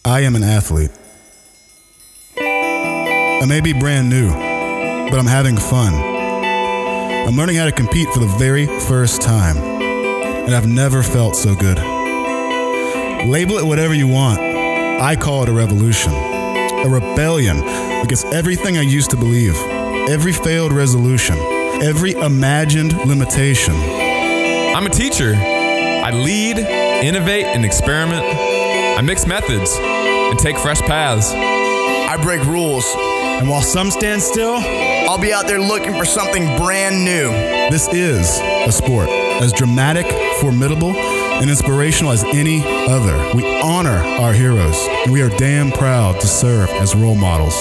I am an athlete. I may be brand new, but I'm having fun. I'm learning how to compete for the very first time, and I've never felt so good. Label it whatever you want. I call it a revolution, a rebellion against everything I used to believe, every failed resolution, every imagined limitation. I'm a teacher. I lead, innovate, and experiment. I mix methods and take fresh paths. I break rules. And while some stand still, I'll be out there looking for something brand new. This is a sport as dramatic, formidable, and inspirational as any other. We honor our heroes, and we are damn proud to serve as role models.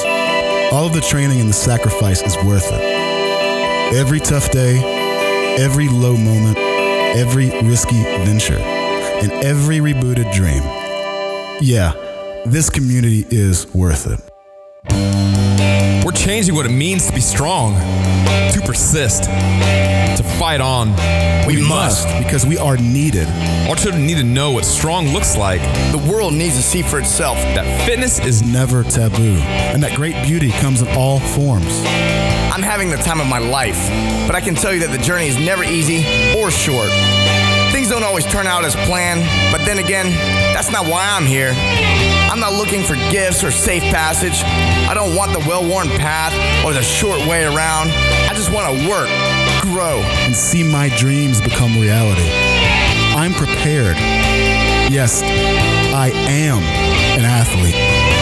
All of the training and the sacrifice is worth it. Every tough day, every low moment, every risky venture, and every rebooted dream. Yeah, this community is worth it. We're changing what it means to be strong, to persist, to fight on. We must, because we are needed. Our children need to know what strong looks like. The world needs to see for itself That fitness is Never taboo, and that great beauty comes in all forms. I'm having the time of my life, but I can tell you that the journey is never easy or short. Things don't always turn out as planned, but then again, that's not why I'm here. I'm not looking for gifts or safe passage. I don't want the well-worn path or the short way around. I just want to work, grow, And see my dreams become reality. I'm prepared. Yes, I am an athlete.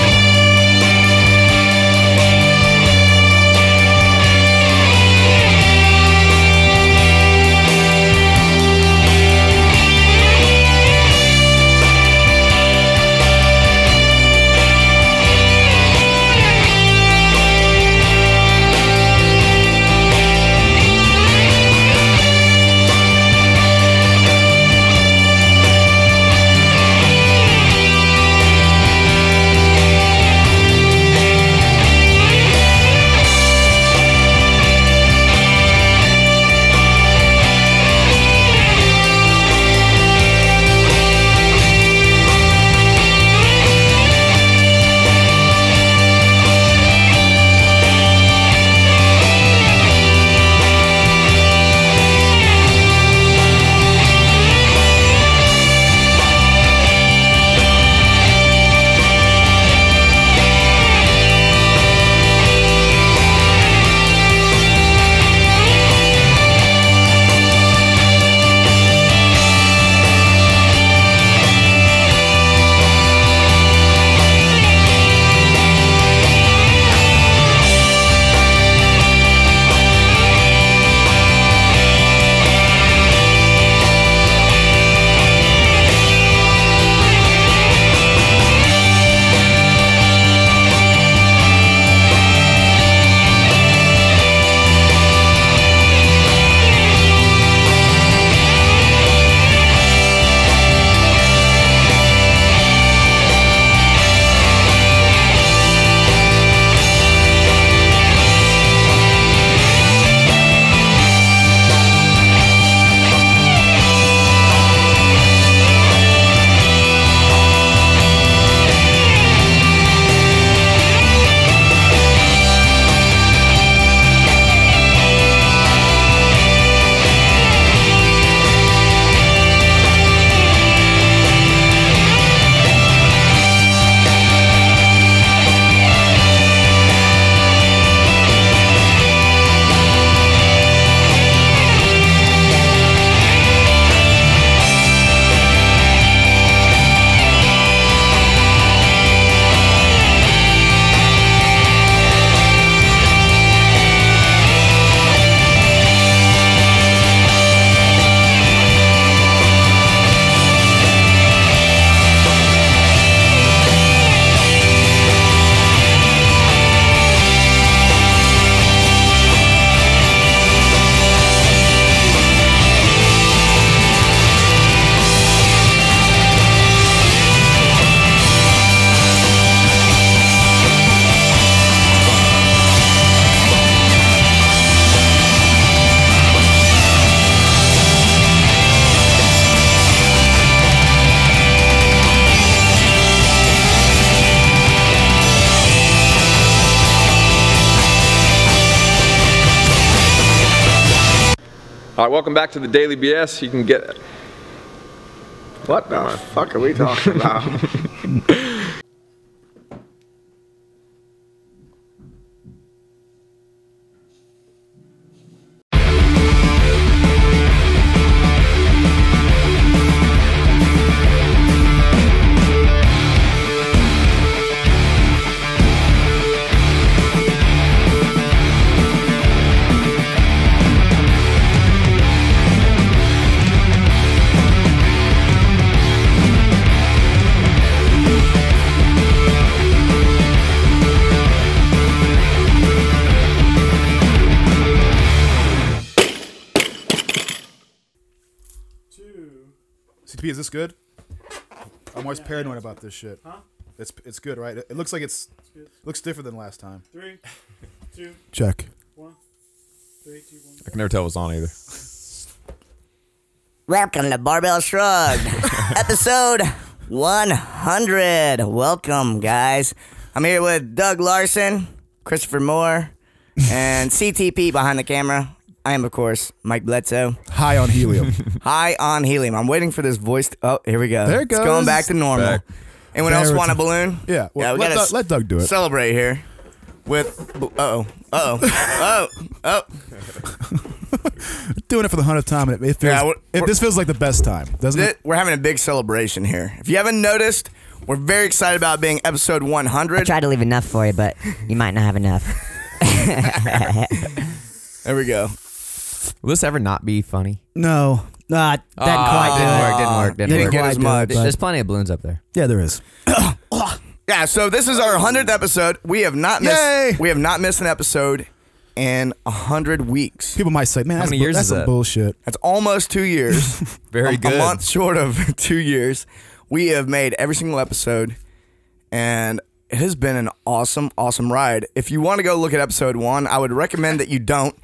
All right, welcome back to the Daily BS. You can get... What the fuck are we talking about? CTP, is this good? I'm always paranoid about this shit. Huh? It's good, right? It looks like it's looks different than last time. 3, 2, Check. 1. 3, 2, 1. I can never tell if it was on either. Welcome to Barbell Shrugged, episode 100. Welcome, guys. I'm here with Doug Larson, Christopher Moore, and CTP behind the camera. I am, of course, Mike Bledsoe. High on helium. High on helium. I'm waiting for this voice. Oh, here we go. There it goes. It's going back to normal. Back. Anyone else want a balloon? Yeah. Well, we gotta let Doug do it. Celebrate here with. Doing it for the 100th time. And it feels, this feels like the best time, doesn't it? We're having a big celebration here. If you haven't noticed, we're very excited about being episode 100. I tried to leave enough for you, but you might not have enough. There we go. Will this ever not be funny? No. Didn't quite Didn't get as much. There's plenty of balloons up there. Yeah, there is. Yeah, so this is our 100th episode. We have not missed. Yay! We have not missed an episode in 100 weeks. People might say, "Man, How many years that's is some that? bullshit." That's almost 2 years. Very good. A month short of 2 years. We have made every single episode, and it has been an awesome, awesome ride. If you want to go look at episode 1, I would recommend that you don't.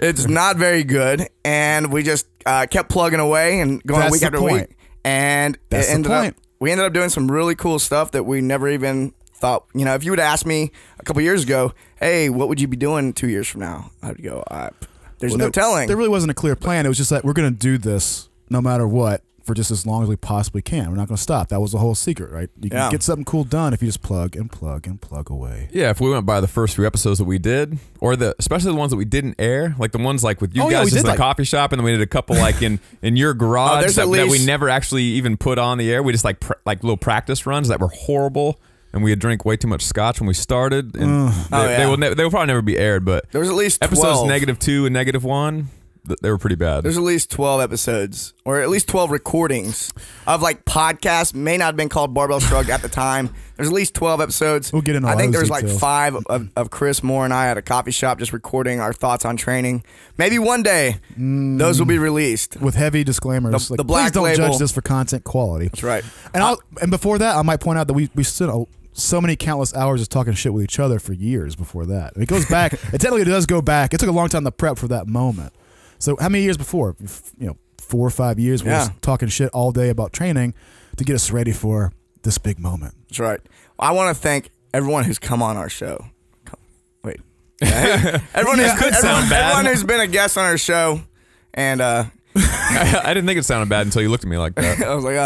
It's not very good, and we just kept plugging away and going That's week the after point. week, and That's the point. we ended up doing some really cool stuff that we never even thought. You know, if you would ask me a couple years ago, "Hey, what would you be doing 2 years from now?" I'd go, "There's no telling." There really wasn't a clear plan. It was just that we're going to do this no matter what for just as long as we possibly can. We're not going to stop. That was the whole secret, right? You can get something cool done if you just plug and plug and plug away. Yeah, if we went by the first few episodes that we did, or especially the ones that we didn't air, like the ones like with you guys just in the coffee shop, and then we did a couple like in your garage that we never actually even put on the air. We just like little practice runs that were horrible, and we had drank way too much scotch when we started. And they will probably never be aired, but there was at least 12. Episodes -2 and -1. They were pretty bad. There's at least 12 episodes, or at least 12 recordings of like podcasts. May not have been called Barbell Shrugged at the time. There's at least 12 episodes. We'll get into all I think those there's like details. 5 of Chris Moore and I at a coffee shop just recording our thoughts on training. Maybe one day those will be released. With heavy disclaimers. The black please don't label. judge this for content quality. That's right. And before that, I might point out that we spent so many countless hours just talking shit with each other for years before that. And it goes back. It technically does go back. It took a long time to prep for that moment. So how many years before? 4 or 5 years. We're just talking shit all day about training to get us ready for this big moment. That's right. I want to thank everyone who's come on our show. Wait. Everyone who's been a guest on our show. And I didn't think it sounded bad until you looked at me like that. I was like,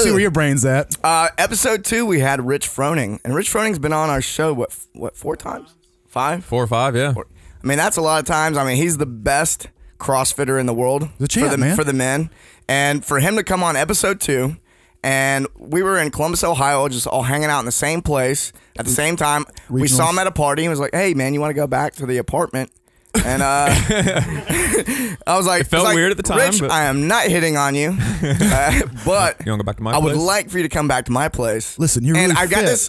see where your brain's at. Episode 2, we had Rich Froning. And Rich Froning's been on our show, what 4 times? 5? 4 or 5, yeah. I mean, that's a lot of times. I mean, he's the best CrossFitter in the world the champ, for the men. And for him to come on episode 2, and we were in Columbus, Ohio, just all hanging out in the same place at the same time. We saw him at a party and was like, "Hey, man, you want to go back to the apartment?" And I was like, it felt weird at the time. Rich, but I am not hitting on you, but you want to go back to my I place? would like for you to come back to my place. Listen, you're and really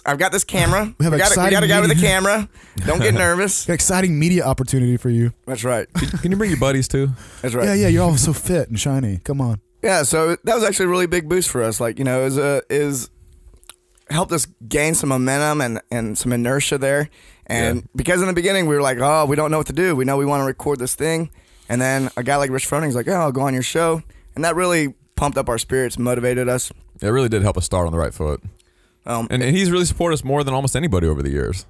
I've got this camera. We got a guy with a camera. Don't get nervous. Exciting media opportunity for you. That's right. Can you bring your buddies too? That's right. Yeah. You're all so fit and shiny. Come on. Yeah. So that was actually a really big boost for us. Like, is helped us gain some momentum and some inertia there. And because in the beginning we were like, oh, we don't know what to do. We know we want to record this thing. And then a guy like Rich Froning's like, yeah, I'll go on your show. And that really pumped up our spirits, motivated us. It really did help us start on the right foot. And he's really supported us more than almost anybody over the years.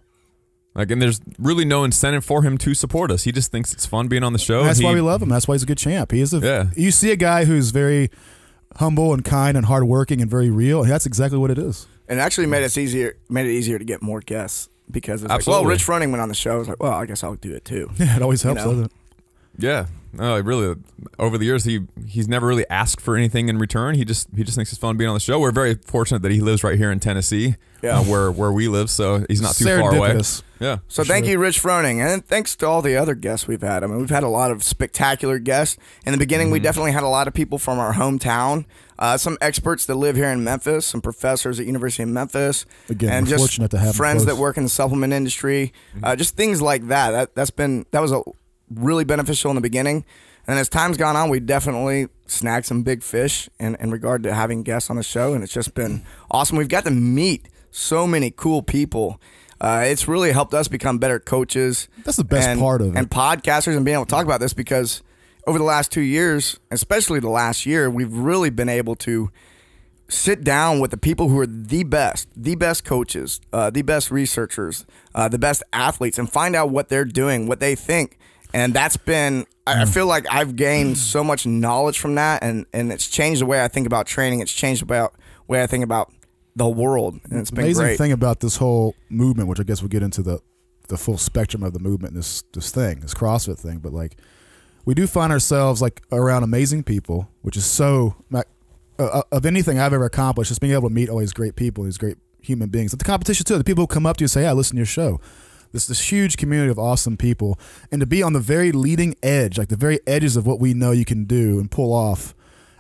Like, and there's really no incentive for him to support us. He just thinks it's fun being on the show. And that's why we love him. That's why he's a good champ. He is You see a guy who's very humble and kind and hardworking and very real. And that's exactly what it is. And it actually made it easier to get more guests because it's like, well, Rich Froning went on the show. I was like, well, I guess I'll do it too. Yeah, it always helps, doesn't it? Yeah. No, really. Over the years, he's never really asked for anything in return. He just thinks it's fun being on the show. We're very fortunate that he lives right here in Tennessee, where we live. So he's not too far away. Yeah. So thank you, Rich Froning, and thanks to all the other guests we've had. I mean, we've had a lot of spectacular guests. In the beginning, we definitely had a lot of people from our hometown. Some experts that live here in Memphis, some professors at University of Memphis, Again, and we're just fortunate to have friends that work in the supplement industry. Just things like that. That was really beneficial in the beginning. And as time's gone on, we definitely snagged some big fish in regard to having guests on the show, and it's just been awesome. We've got to meet so many cool people. It's really helped us become better coaches. That's the best part of it. And podcasters, and being able to talk about this, because over the last 2 years, especially the last year, we've really been able to sit down with the people who are the best coaches, the best researchers, the best athletes, and find out what they're doing, what they think. And that's been, I feel like I've gained so much knowledge from that, and it's changed the way I think about training. It's changed the way I think about the world, and it's been amazing great. Thing about this whole movement, which I guess we'll get into the full spectrum of the movement, this CrossFit thing, but like we do find ourselves like around amazing people, which is so of anything I've ever accomplished, just being able to meet all these great people, these great human beings. At the competition too, the people who come up to you and say, "Yeah, I listen to your show." This huge community of awesome people, and to be on the very leading edge, like the very edges of what we know you can do and pull off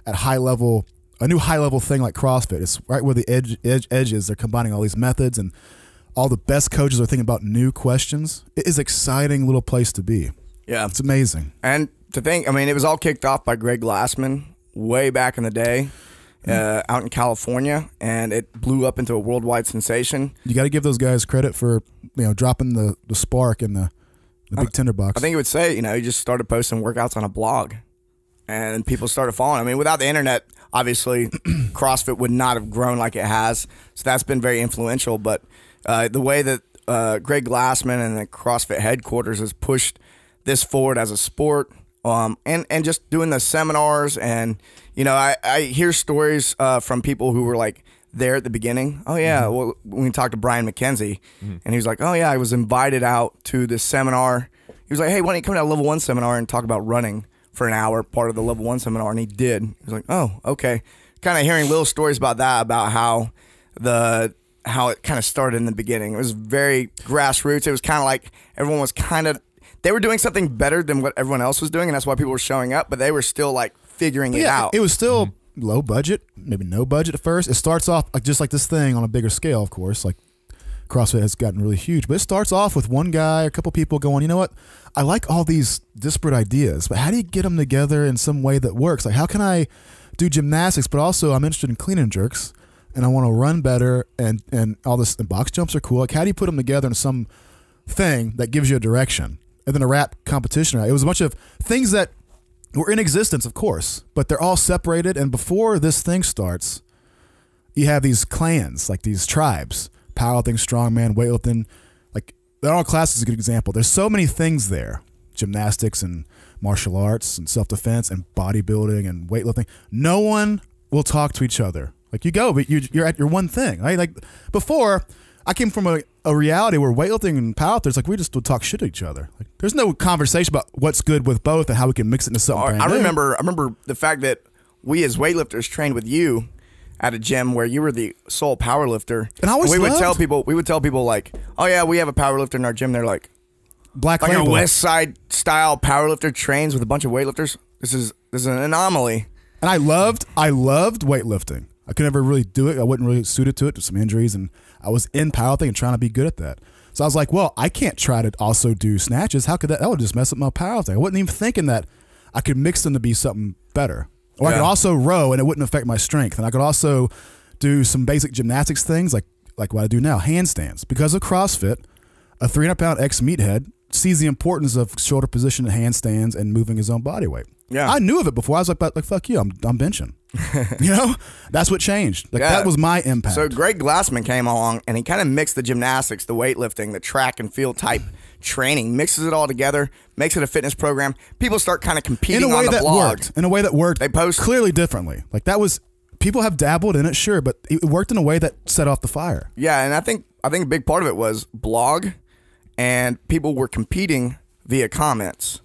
at high level, a new high level thing like CrossFit. It's right where the edge is. They're combining all these methods, and all the best coaches are thinking about new questions. It is an exciting little place to be. Yeah, it's amazing. And to think, I mean, it was all kicked off by Greg Glassman way back in the day. Out in California, and it blew up into a worldwide sensation. You got to give those guys credit for dropping the spark in the big tinderbox. I think it would say he just started posting workouts on a blog, and people started following. I mean, without the internet, obviously, CrossFit would not have grown like it has. So that's been very influential. But the way that Greg Glassman and the CrossFit headquarters has pushed this forward as a sport, and just doing the seminars, and I hear stories from people who were like there at the beginning. Oh yeah, well, when we talked to Brian McKenzie, and he was like, oh yeah, I was invited out to this seminar. He was like, hey, why don't you come to a level 1 seminar and talk about running for an hour, part of the level 1 seminar, and he did. He was like, oh, okay. Kind of hearing little stories about that, about how it kind of started in the beginning. It was very grassroots. It was kind of like everyone was they were doing something better than what everyone else was doing, and that's why people were showing up, but they were still like figuring it out. It was still low budget, maybe no budget at first. It starts off just like this thing on a bigger scale, of course. Like CrossFit has gotten really huge, but it starts off with one guy, a couple people going, you know what? I like all these disparate ideas, but how do you get them together in some way that works? Like, how can I do gymnastics, but also I'm interested in clean and jerks, and I want to run better, and all this, and box jumps are cool. Like, how do you put them together in some thing that gives you a direction? And then a rap competition. It was a bunch of things that were in existence, of course, but they're all separated. And before this thing starts, you have these clans, like these tribes, powerlifting, strongman, weightlifting. Like, the Arnold class is a good example. There's so many things there: gymnastics and martial arts and self-defense and bodybuilding and weightlifting. No one will talk to each other. Like, you go, but you're at your one thing, right? Like, before, I came from a reality where weightlifting and powerlifters, like, we just would talk shit to each other. Like, there's no conversation about what's good with both and how we can mix it into something. I remember the fact that we as weightlifters trained with you at a gym where you were the sole powerlifter. And we would tell people like, oh yeah, we have a powerlifter in our gym. They're like, Black like Label. a West Side style powerlifter trains with a bunch of weightlifters. This is an anomaly. And I loved weightlifting. I could never really do it. I wasn't really suited to it. There's some injuries, and I was in powerlifting and trying to be good at that. So I was like, well, I can't try to also do snatches. How could that would just mess up my powerlifting. I wasn't even thinking that I could mix them to be something better. Or I could also row and it wouldn't affect my strength. And I could also do some basic gymnastics things like what I do now, handstands. Because of CrossFit, a 300-pound ex-meathead sees the importance of shoulder position handstands and moving his own body weight. Yeah. I knew of it before. I was like fuck you, I'm benching. You know, that's what changed. Like that was my impact. So Greg Glassman came along and he kind of mixed the gymnastics, the weightlifting, the track and field type training, mixes it all together, makes it a fitness program. People start kind of competing in a way on the that blog. worked. In a way that worked. They post clearly differently. Like that was, people have dabbled in it, sure, but it worked in a way that set off the fire. Yeah, and I think a big part of it was blog, and people were competing via comments.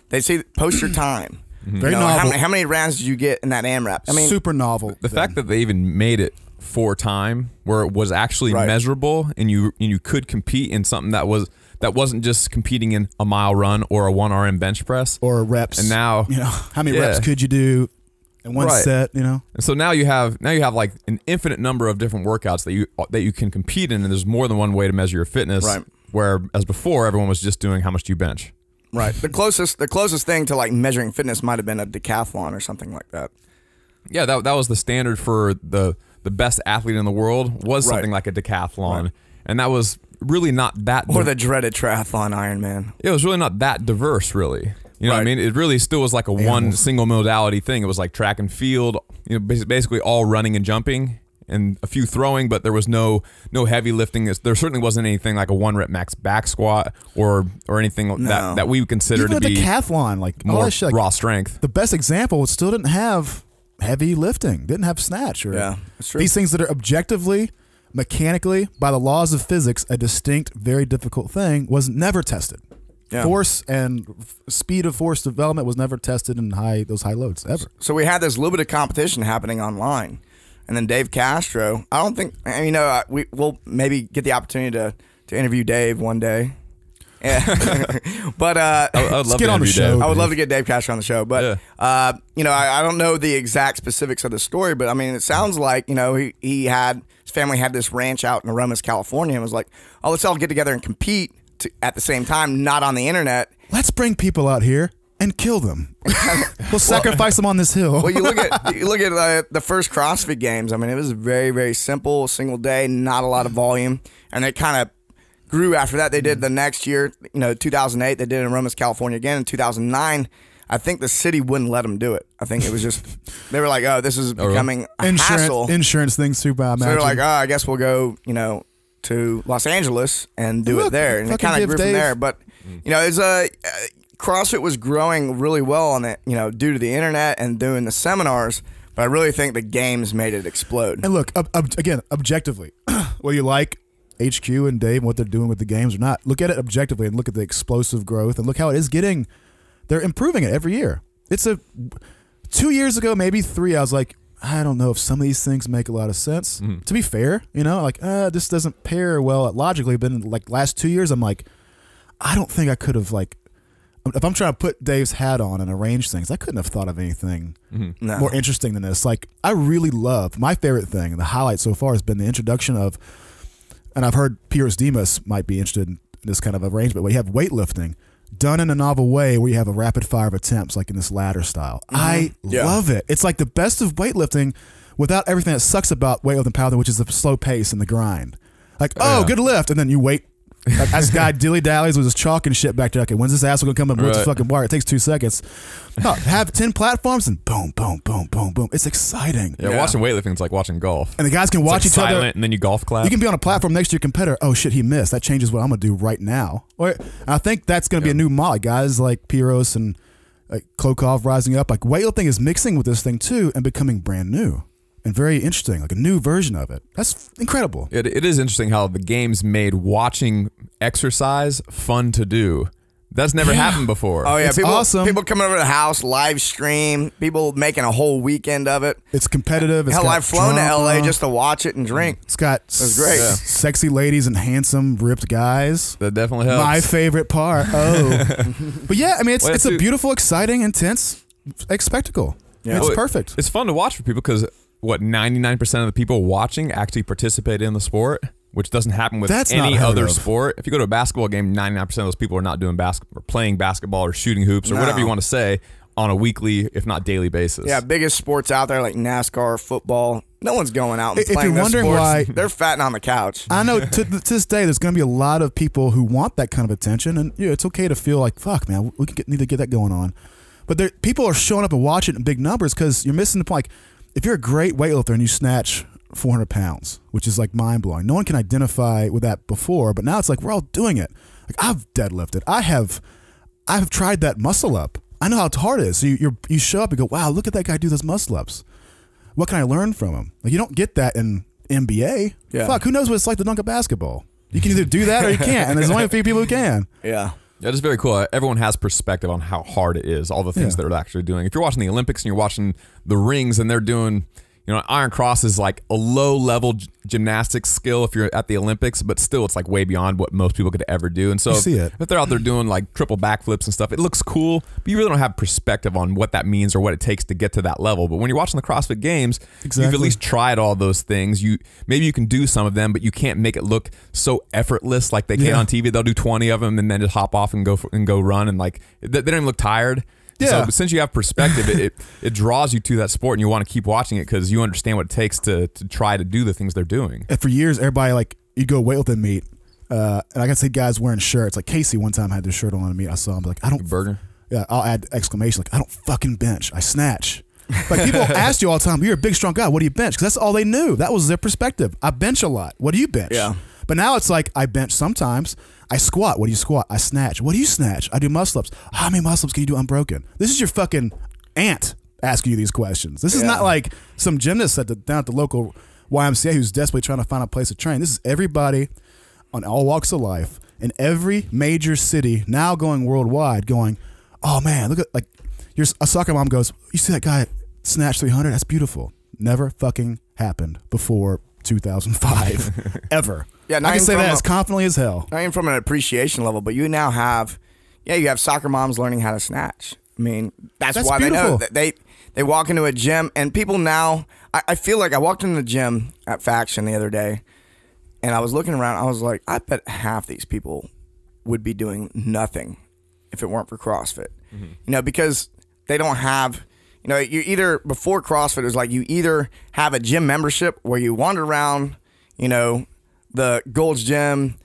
They say post your time. Very novel. How many rounds did you get in that AMRAP? I mean, super novel. The fact that they even made it for time, where it was actually measurable, and you could compete in something that wasn't just competing in a mile run or a 1 RM bench press or reps. And now, you know, how many reps could you do in one set? You know, and so now you have like an infinite number of different workouts that you can compete in, and there's more than one way to measure your fitness. Right. Whereas before, everyone was just doing how much do you bench. Right. The closest thing to like measuring fitness might have been a decathlon or something like that. Yeah, that was the standard for the best athlete in the world was something like a decathlon, and that was really not that. Or the dreaded triathlon Ironman. It was really not that diverse, really. You know what I mean? It really still was like a one single modality thing. It was like track and field, you know, basically all running and jumping and a few throwing, but there was no heavy lifting. There certainly wasn't anything like a 1 rep max back squat or anything that we would consider even to be decathlon, like more all that shit, like, raw strength. The best example still didn't have heavy lifting, didn't have snatch. Or that's true. These things that are objectively, mechanically, by the laws of physics, a distinct, very difficult thing was never tested. Yeah. Force and speed of force development was never tested in those high loads ever. So we had this little bit of competition happening online. And then Dave Castro, I don't think, you know, we'll maybe get the opportunity to interview Dave one day. Yeah. But I would love get on the show. I would love to get Dave Castro on the show. But, you know, I don't know the exact specifics of the story, but I mean, it sounds like, you know, his family had this ranch out in Aromas, California, and was like, oh, let's all get together and compete at the same time, not on the internet. Let's bring people out here and kill them. We'll sacrifice them on this hill. Well, you look at the first CrossFit Games. I mean, it was very, very simple, single day, not a lot of volume, and it kind of grew after that. They did the next year, you know, 2008. They did it in Aromas, California again. In 2009, I think the city wouldn't let them do it. I think it was just they were like, oh, this is becoming a hassle. Insurance things too, I imagine. So they're like, oh, I guess we'll go, you know, to Los Angeles and do it there, and it kind of grew from there. But you know, it's CrossFit was growing really well on it, you know, due to the internet and doing the seminars. But I really think the games made it explode. And look, again, objectively, whether you like HQ and Dave and what they're doing with the games or not, look at it objectively and look at the explosive growth and look how it is getting. They're improving it every year. It's 2 years ago, maybe 3. I was like, I don't know if some of these things make a lot of sense. To be fair, you know, like this doesn't pair well logically. But in like last 2 years, I'm like, I don't think I could have like. If I'm trying to put Dave's hat on and arrange things, I couldn't have thought of anything more interesting than this. Like, I really love, my favorite thing, and the highlight so far has been the introduction of, and I've heard Piers Demas might be interested in this kind of arrangement, where you have weightlifting done in a novel way where you have a rapid fire of attempts, like in this ladder style. I love it. It's like the best of weightlifting without everything that sucks about weightlifting powerlifting, which is the slow pace and the grind. Like, good lift, and then you wait. As guy dilly dallies with his chalk and shit back there. Okay, when's this asshole gonna come up and lift the fucking bar? It takes 2 seconds. No, have 10 platforms and boom, boom, boom, boom, boom. It's exciting. Yeah, watching weightlifting is like watching golf. And the guys can watch each other. And then you golf clap. You can be on a platform next to your competitor. Oh shit, he missed. That changes what I'm gonna do right now. And I think that's gonna be a new model. Guys like Piros and Klokov rising up. Like weightlifting is mixing with this thing too and becoming brand new. And very interesting, like a new version of it. That's incredible. It is interesting how the games made watching exercise fun to do. That's never happened before. Oh yeah, it's awesome. People coming over to the house, live stream, people making a whole weekend of it. It's competitive. Hell, I've flown to LA just to watch it and drink. It's great. Sexy ladies and handsome, ripped guys. That definitely helps. My favorite part. Oh, but yeah, I mean, it's a beautiful, exciting, intense spectacle. Yeah. It's perfect. It's fun to watch for people because 99% of the people watching actually participate in the sport, which doesn't happen with any other sport. If you go to a basketball game, 99% of those people are not doing basketball, or playing basketball, or shooting hoops, or whatever you want to say, on a weekly, if not daily basis. Yeah, biggest sports out there like NASCAR, football, No one's going out and if playing you're wondering sports. why, they're fatting on the couch. I know to this day there's going to be a lot of people who want that kind of attention, and it's okay to feel like, fuck, man, we need to get that going on. But people are showing up and watching it in big numbers because you're missing the point. Like, if you're a great weightlifter and you snatch 400 pounds, which is like mind blowing. No one can identify with that before, but now it's like we're all doing it. Like, I've deadlifted. I've tried that muscle up. I know how hard it is. So you show up and go, wow, look at that guy do those muscle ups. What can I learn from him? Like, you don't get that in NBA. Yeah. Fuck, who knows what it's like to dunk a basketball? You can either do that or you can't, and there's only a few people who can. Yeah. Yeah, it's very cool. Everyone has perspective on how hard it is, all the things that they're actually doing. If you're watching the Olympics and you're watching the rings and they're doing, Iron Cross is like a low-level gymnastics skill if you're at the Olympics, but still it's like way beyond what most people could ever do. And so if they're out there doing like triple backflips and stuff, it looks cool, but you really don't have perspective on what that means or what it takes to get to that level. But when you're watching the CrossFit Games, you've at least tried all those things. Maybe you can do some of them, but you can't make it look so effortless like they can on TV. They'll do 20 of them and then just hop off and go run, and like they don't even look tired. Yeah. So since you have perspective, it draws you to that sport, and you want to keep watching it because you understand what it takes to try to do the things they're doing. And for years, everybody, like, you go weightlifting meet, and I can see guys wearing shirts. Like Casey one time had this shirt on meet. I saw him, like, I don't burger. Yeah, I'll add exclamation, like, I don't fucking bench. I snatch. Like, people ask you all the time, you're a big strong guy. What do you bench? Because that's all they knew. That was their perspective. I bench a lot. What do you bench? Yeah. But now it's like, I bench sometimes. I squat. What do you squat? I snatch. What do you snatch? I do muscle ups. How many muscle ups can you do unbroken? This is your fucking aunt asking you these questions. This is not like some gymnast down at the local YMCA who's desperately trying to find a place to train. This is everybody on all walks of life in every major city now going worldwide going, oh man, look at, like, a soccer mom goes, you see that guy snatch 300? That's beautiful. Never fucking happened before 2005 ever. Yeah, I can say that as confidently as hell. Not even from an appreciation level, but you now have, you have soccer moms learning how to snatch. I mean, that's why beautiful. They know. They walk into a gym, and people now, I feel like I walked into the gym at Faction the other day, and I was looking around, I was like, I bet half these people would be doing nothing if it weren't for CrossFit. Mm-hmm. Because they don't have, you either, before CrossFit, it was like you either have a gym membership where you wander around, the Gold's Gym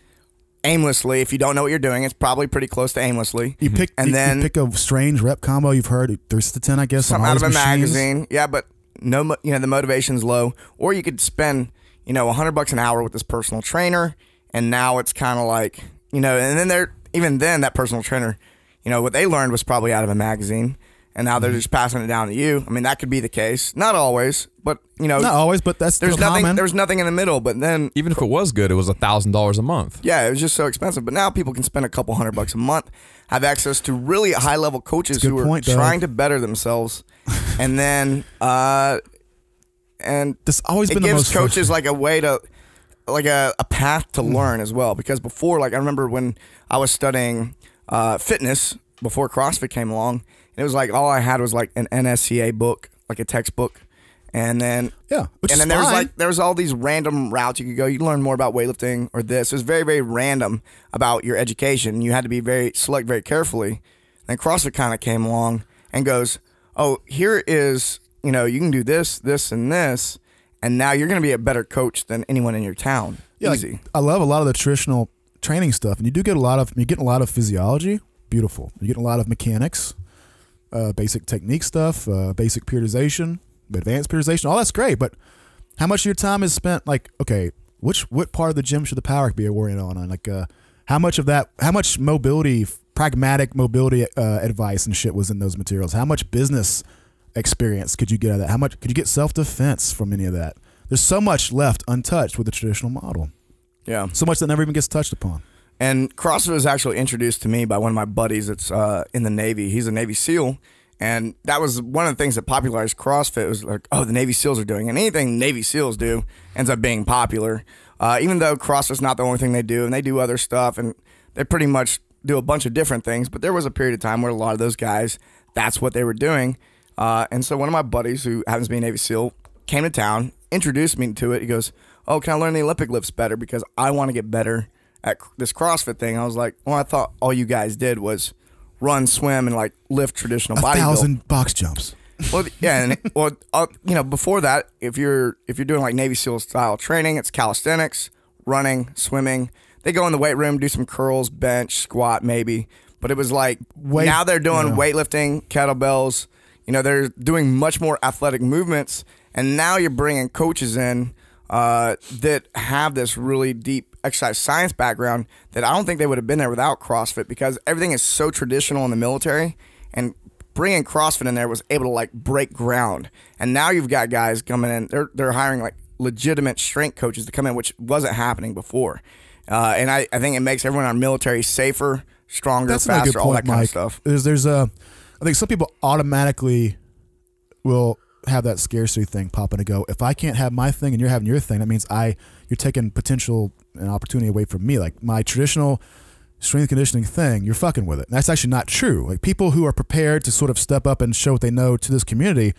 aimlessly. If you don't know what you're doing, it's probably pretty close to aimlessly. You pick, you pick a strange rep combo you've heard, 3 to 10, I guess. Something out of a magazine. Yeah, but no, the motivation's low. Or you could spend, $100 an hour with this personal trainer, and now it's kind of like, and then even then that personal trainer, what they learned was probably out of a magazine. And now they're just passing it down to you. I mean, that could be the case. Not always, but not always, but there's nothing. Common. There's nothing in the middle. But then, even if it was good, it was $1,000 a month. Yeah, it was just so expensive. But now people can spend a couple $100 a month, have access to really high level coaches who are trying to better themselves, and then and this always it been gives coaches like a way to, like a path to learn as well. Because before, like I remember when I was studying fitness before CrossFit came along. It was like all I had was like an NSCA book, like a textbook, and then there was all these random routes you could go. You learn more about weightlifting or this. It was very, very random about your education. You had to be select very carefully. Then CrossFit kind of came along and goes, oh, here is, you can do this, this, and this, and now you're going to be a better coach than anyone in your town. Yeah, easy. Like, I love a lot of the traditional training stuff, and you do get you're getting a lot of physiology. Beautiful. You're getting a lot of mechanics. Basic technique stuff, basic periodization, advanced periodization, all that's great, but how much of your time is spent, like, okay, what part of the gym should the power be working on? Like, how much mobility, pragmatic mobility advice and shit was in those materials? How much business experience could you get out of that? How much could you get self-defense from any of that? There's so much left untouched with the traditional model. Yeah. So much that never even gets touched upon. And CrossFit was actually introduced to me by one of my buddies that's in the Navy. He's a Navy SEAL. And that was one of the things that popularized CrossFit. It was like, oh, the Navy SEALs are doing it. And anything Navy SEALs do ends up being popular. Even though CrossFit's not the only thing they do. And they do other stuff. And they pretty much do a bunch of different things. But there was a period of time where a lot of those guys, that's what they were doing. And so one of my buddies, who happens to be a Navy SEAL, came to town, introduced me to it. He goes, oh, can I learn the Olympic lifts better? Because I want to get better at this CrossFit thing. I was like, well, I thought all you guys did was run, swim, and like lift traditional bodybuilding. 1,000 box jumps. Well, yeah, and before that, if you're doing like Navy SEAL style training, it's calisthenics, running, swimming. They go in the weight room, do some curls, bench, squat, maybe. But it was like now they're doing weightlifting, kettlebells. They're doing much more athletic movements, and now you're bringing coaches in that have this really deep exercise science background that I don't think they would have been there without CrossFit, because everything is so traditional in the military, and bringing CrossFit in there was able to like break ground. And now you've got guys coming in, they're hiring like legitimate strength coaches to come in, which wasn't happening before. And I think it makes everyone in our military safer, stronger, faster, all that kind of stuff. I think some people automatically will have that scarcity thing pop in and go, if I can't have my thing and you're having your thing, that means you're taking potential and opportunity away from me. Like my traditional strength conditioning thing, you're fucking with it. And that's actually not true. Like people who are prepared to sort of step up and show what they know to this community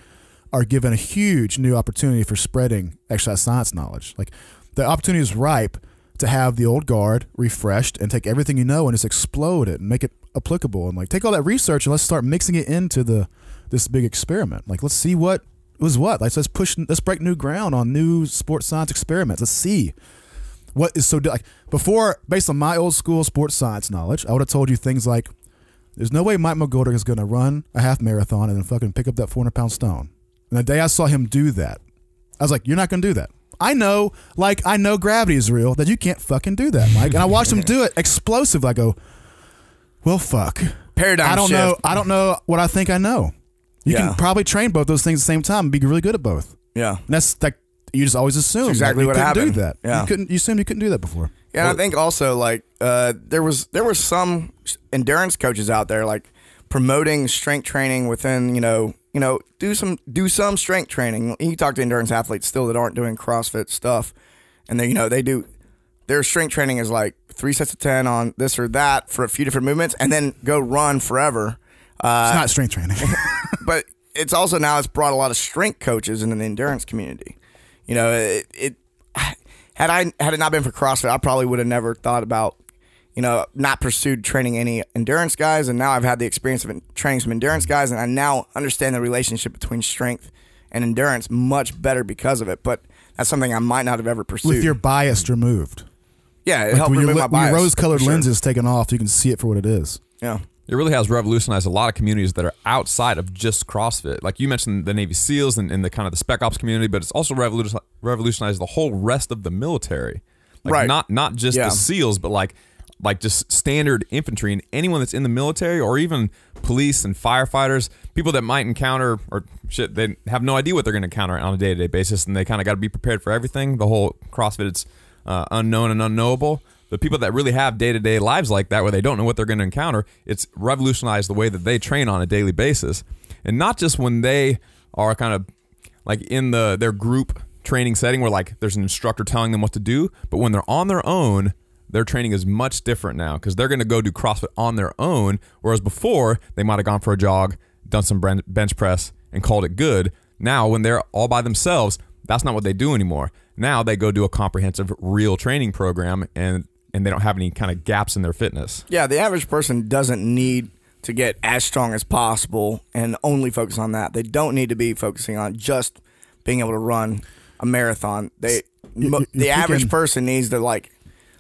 are given a huge new opportunity for spreading exercise science knowledge. Like the opportunity is ripe to have the old guard refreshed and take everything you know and just explode it and make it applicable, and like take all that research and let's start mixing it into this big experiment. Like let's see what was what. Like let's break new ground on new sports science experiments. Let's see what is so like before. Based on my old school sports science knowledge, I would have told you things like, there's no way Mike McGorder is going to run a half marathon and then fucking pick up that 400-pound stone. And the day I saw him do that, I was like, you're not going to do that. I know gravity is real, that you can't fucking do that, Mike. And I watched him do it explosive. I go, well, fuck. Paradigm shift. I don't know what I think I know. You can probably train both those things at the same time and be really good at both. Yeah. And that's like, you just always assume that's exactly what happened. Do that. Yeah. You assumed you couldn't do that before. Yeah, and I think also like there were some endurance coaches out there like promoting strength training within, do some strength training. You talk to endurance athletes still that aren't doing CrossFit stuff, and they do their strength training is like 3 sets of 10 on this or that for a few different movements, and then go run forever. It's not strength training, but it's also now it's brought a lot of strength coaches into the endurance community. Had it not been for CrossFit, I probably would have never thought about, not pursued training any endurance guys. And now I've had the experience of training some endurance guys, and I now understand the relationship between strength and endurance much better because of it. But that's something I might not have ever pursued. With your bias removed. Yeah, it helped remove my bias. When your rose-colored lenses taken off, you can see it for what it is. Yeah. It really has revolutionized a lot of communities that are outside of just CrossFit. Like you mentioned the Navy SEALs and the kind of the Spec Ops community, but it's also revolutionized the whole rest of the military. Like right. Not just the SEALs, but like just standard infantry and anyone that's in the military, or even police and firefighters, people that might encounter they have no idea what they're going to encounter on a day-to-day basis, and they kind of got to be prepared for everything. The whole CrossFit, it's unknown and unknowable. The people that really have day-to-day lives like that, where they don't know what they're going to encounter, it's revolutionized the way that they train on a daily basis. And not just when they are kind of like in their group training setting where like there's an instructor telling them what to do, but when they're on their own, their training is much different now, because they're going to go do CrossFit on their own, whereas before they might have gone for a jog, done some bench press, and called it good. Now, when they're all by themselves, that's not what they do anymore. Now they go do a comprehensive, real training program, and they don't have any kind of gaps in their fitness. Yeah, the average person doesn't need to get as strong as possible and only focus on that. They don't need to be focusing on just being able to run a marathon. The average person needs to, like,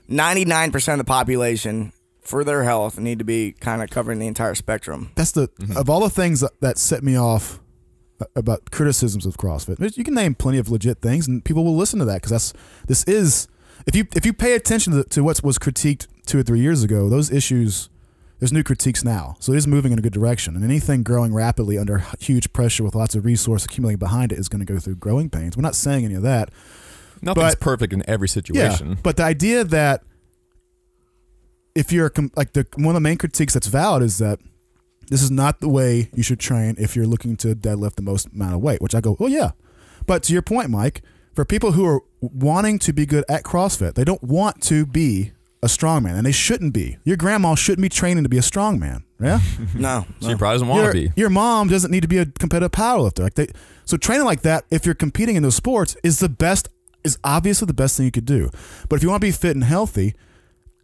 99% of the population for their health need to be kind of covering the entire spectrum. That's of all the things that set me off about criticisms of CrossFit. You can name plenty of legit things, and people will listen to that, because this is. If you pay attention to what was critiqued 2 or 3 years ago, those issues, there's new critiques now. So it is moving in a good direction. And anything growing rapidly under huge pressure with lots of resource accumulating behind it is going to go through growing pains. We're not saying any of that. Nothing's perfect in every situation. Yeah, but the idea that if you're one of the main critiques that's valid is that this is not the way you should train if you're looking to deadlift the most amount of weight, which I go, well, yeah. But to your point, Mike, for people who are wanting to be good at CrossFit, they don't want to be a strongman, and they shouldn't be. Your grandma shouldn't be training to be a strongman, yeah? No. She probably doesn't want to be. Your mom doesn't need to be a competitive powerlifter. So training like that, if you're competing in those sports, is obviously the best thing you could do. But if you want to be fit and healthy,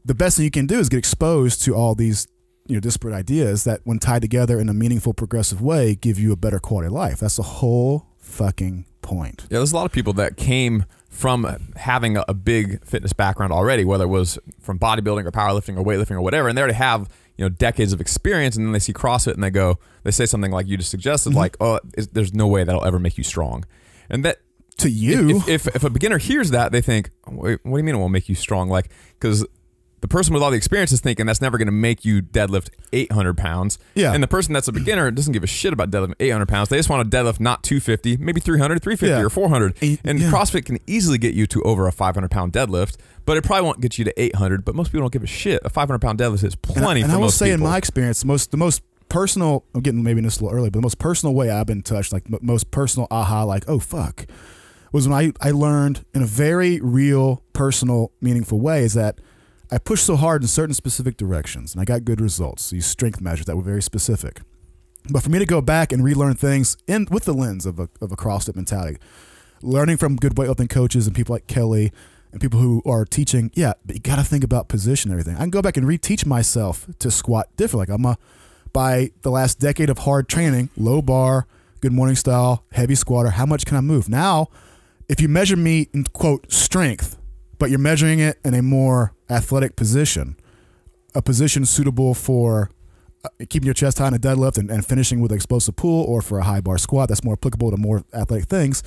the best thing you can do is get exposed to all these disparate ideas that when tied together in a meaningful, progressive way, give you a better quality of life. That's the whole fucking point. Yeah, there's a lot of people that came from having a big fitness background already, whether it was from bodybuilding or powerlifting or weightlifting or whatever, and they already have decades of experience, and then they see CrossFit and they say something like you just suggested, like, oh, there's no way that'll ever make you strong. And that to you, if a beginner hears that, they think, wait, what do you mean it won't make you strong? Like, because the person with all the experience is thinking that's never going to make you deadlift 800 pounds. Yeah. And the person that's a beginner doesn't give a shit about deadlifting 800 pounds. They just want to deadlift not 250, maybe 300, 350 or 400. And CrossFit can easily get you to over a 500-pound deadlift, but it probably won't get you to 800. But most people don't give a shit. A 500-pound deadlift is plenty for most people. And I will say, in my experience, the most personal, I'm getting maybe this a little early, but the most personal way I've been touched, like most personal aha, like, oh, fuck, was when I learned in a very real, personal, meaningful way is that I pushed so hard in certain specific directions, and I got good results. These strength measures that were very specific. But for me to go back and relearn things with the lens of a CrossFit mentality, learning from good weightlifting coaches and people like Kelly and people who are teaching, but you got to think about position and everything. I can go back and reteach myself to squat different. Like by the last decade of hard training, low bar, good morning style, heavy squatter, how much can I move? Now, if you measure me in, quote, strength, but you're measuring it in a more athletic position, a position suitable for keeping your chest high in a deadlift and finishing with an explosive pull, or for a high bar squat that's more applicable to more athletic things.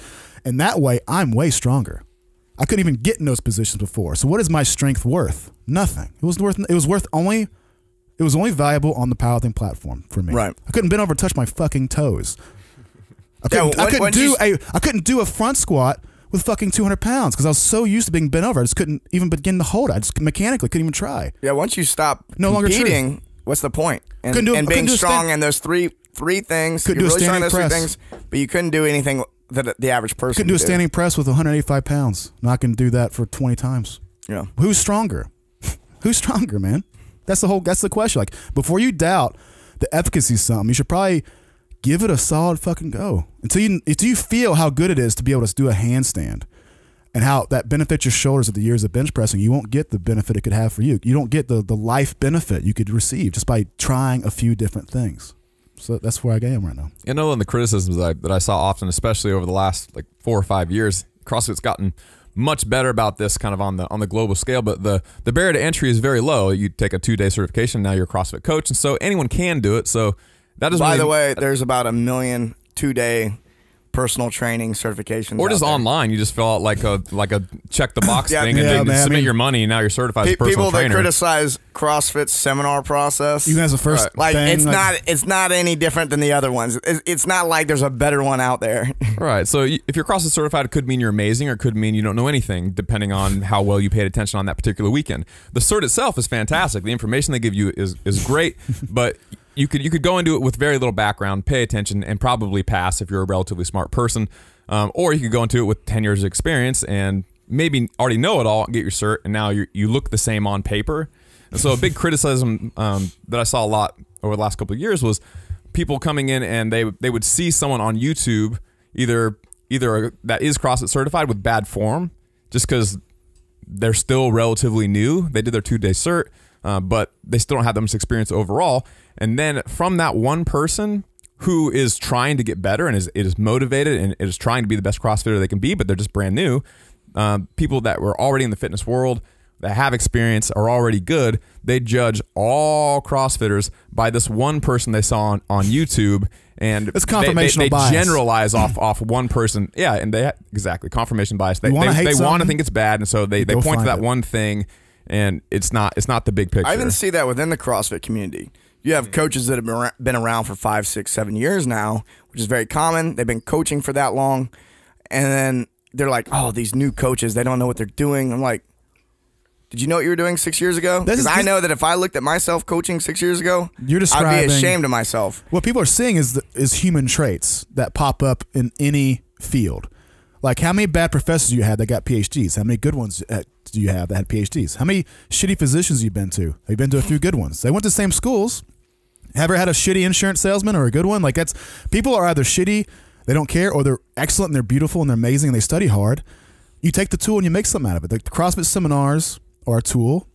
And that way, I'm way stronger. I couldn't even get in those positions before. So what is my strength worth? Nothing. It was only valuable on the powerlifting platform for me. Right. I couldn't bend over and touch my fucking toes. I couldn't do a front squat with fucking 200 pounds because I was so used to being bent over. I just couldn't even begin to hold it. I just mechanically couldn't even try. Yeah, once you stop longer competing, what's the point? And being strong in those three things, couldn't do a standing press. 3 things, but you couldn't do anything that the average person couldn't do a standing press with 185 pounds. Not going to do that for 20 times. Yeah. Who's stronger? Who's stronger, man? That's the question. Like, before you doubt the efficacy of something, you should probably give it a solid fucking go until you feel how good it is to be able to do a handstand, and how that benefits your shoulders of the years of bench pressing. You won't get the benefit it could have for you. You don't get the life benefit you could receive just by trying a few different things. So that's where I am right now. In the criticisms that I saw often, especially over the last 4 or 5 years, CrossFit's gotten much better about this kind of on the global scale, but the barrier to entry is very low. You take a 2-day certification, now you're a CrossFit coach, and so anyone can do it. So that is. By the way, there's about 1 million 2-day personal training certifications, or just online. You just fill out like a check the box thing, and then submit your money, and now you're certified as a personal trainer. People that criticize CrossFit's seminar process, even as a first thing, it's not any different than the other ones. It's not like there's a better one out there. Right. So if you're CrossFit certified, it could mean you're amazing, or it could mean you don't know anything, depending on how well you paid attention on that particular weekend. The cert itself is fantastic. The information they give you is great, but you could go into it with very little background, pay attention, and probably pass if you're a relatively smart person. Or you could go into it with 10 years of experience and maybe already know it all and get your cert, and now you look the same on paper. And so a big criticism that I saw a lot over the last couple of years was people coming in and they would see someone on YouTube either that is CrossFit certified with bad form, just because they're still relatively new. They did their 2-day cert, but they still don't have that much experience overall. And then from that one person who is trying to get better and is motivated and is trying to be the best CrossFitter they can be, but they're just brand new, people that were already in the fitness world, that have experience, are already good, they judge all CrossFitters by this one person they saw on YouTube. And it's confirmational bias. They generalize off one person. Yeah, and exactly, confirmation bias. They want to think it's bad, and so they point to that one thing, and it's not the big picture. I even see that within the CrossFit community. You have coaches that have been around for 5, 6, 7 years now, which is very common. They've been coaching for that long. And then they're like, oh, these new coaches, they don't know what they're doing. I'm like, did you know what you were doing 6 years ago? Because I know that if I looked at myself coaching 6 years ago, I'd be ashamed of myself. What people are seeing is human traits that pop up in any field. Like, how many bad professors you had that got PhDs? How many good ones do you have that had PhDs? How many shitty physicians you been to? Have you been to a few good ones? They went to the same schools. Ever had a shitty insurance salesman or a good one? Like, people are either shitty, they don't care, or they're excellent and they're beautiful and they're amazing and they study hard. You take the tool and you make something out of it. The CrossFit seminars are a tool.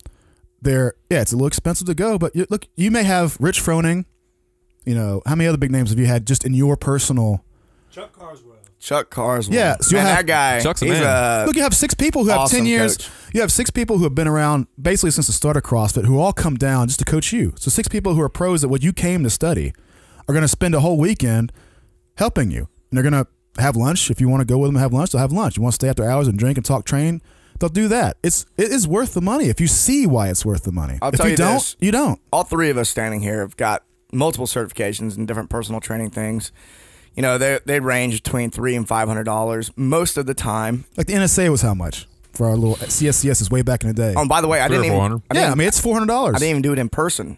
it's a little expensive to go, but look, you may have Rich Froning. You know, how many other big names have you had just in your personal? Chuck Carswell. Yeah, so man, that guy. Chuck's a man. Look, you have 6 people who have awesome 10 years. coach. You have 6 people who have been around basically since the start of CrossFit, who all come down just to coach you. So 6 people who are pros at what you came to study are going to spend a whole weekend helping you, and they're going to have lunch. If you want to go with them and have lunch, they'll have lunch. You want to stay after hours and drink and talk train, they'll do that. It is worth the money if you see why it's worth the money. I'll tell you don't, this. you don't. All 3 of us standing here have got multiple certifications in different personal training things. You know, they range between $300 and $500 most of the time. Like the NSA was how much for our little CSCSs way back in the day? Oh, and by the way, I $300 or didn't even. $400. I mean it's $400. I didn't even do it in person.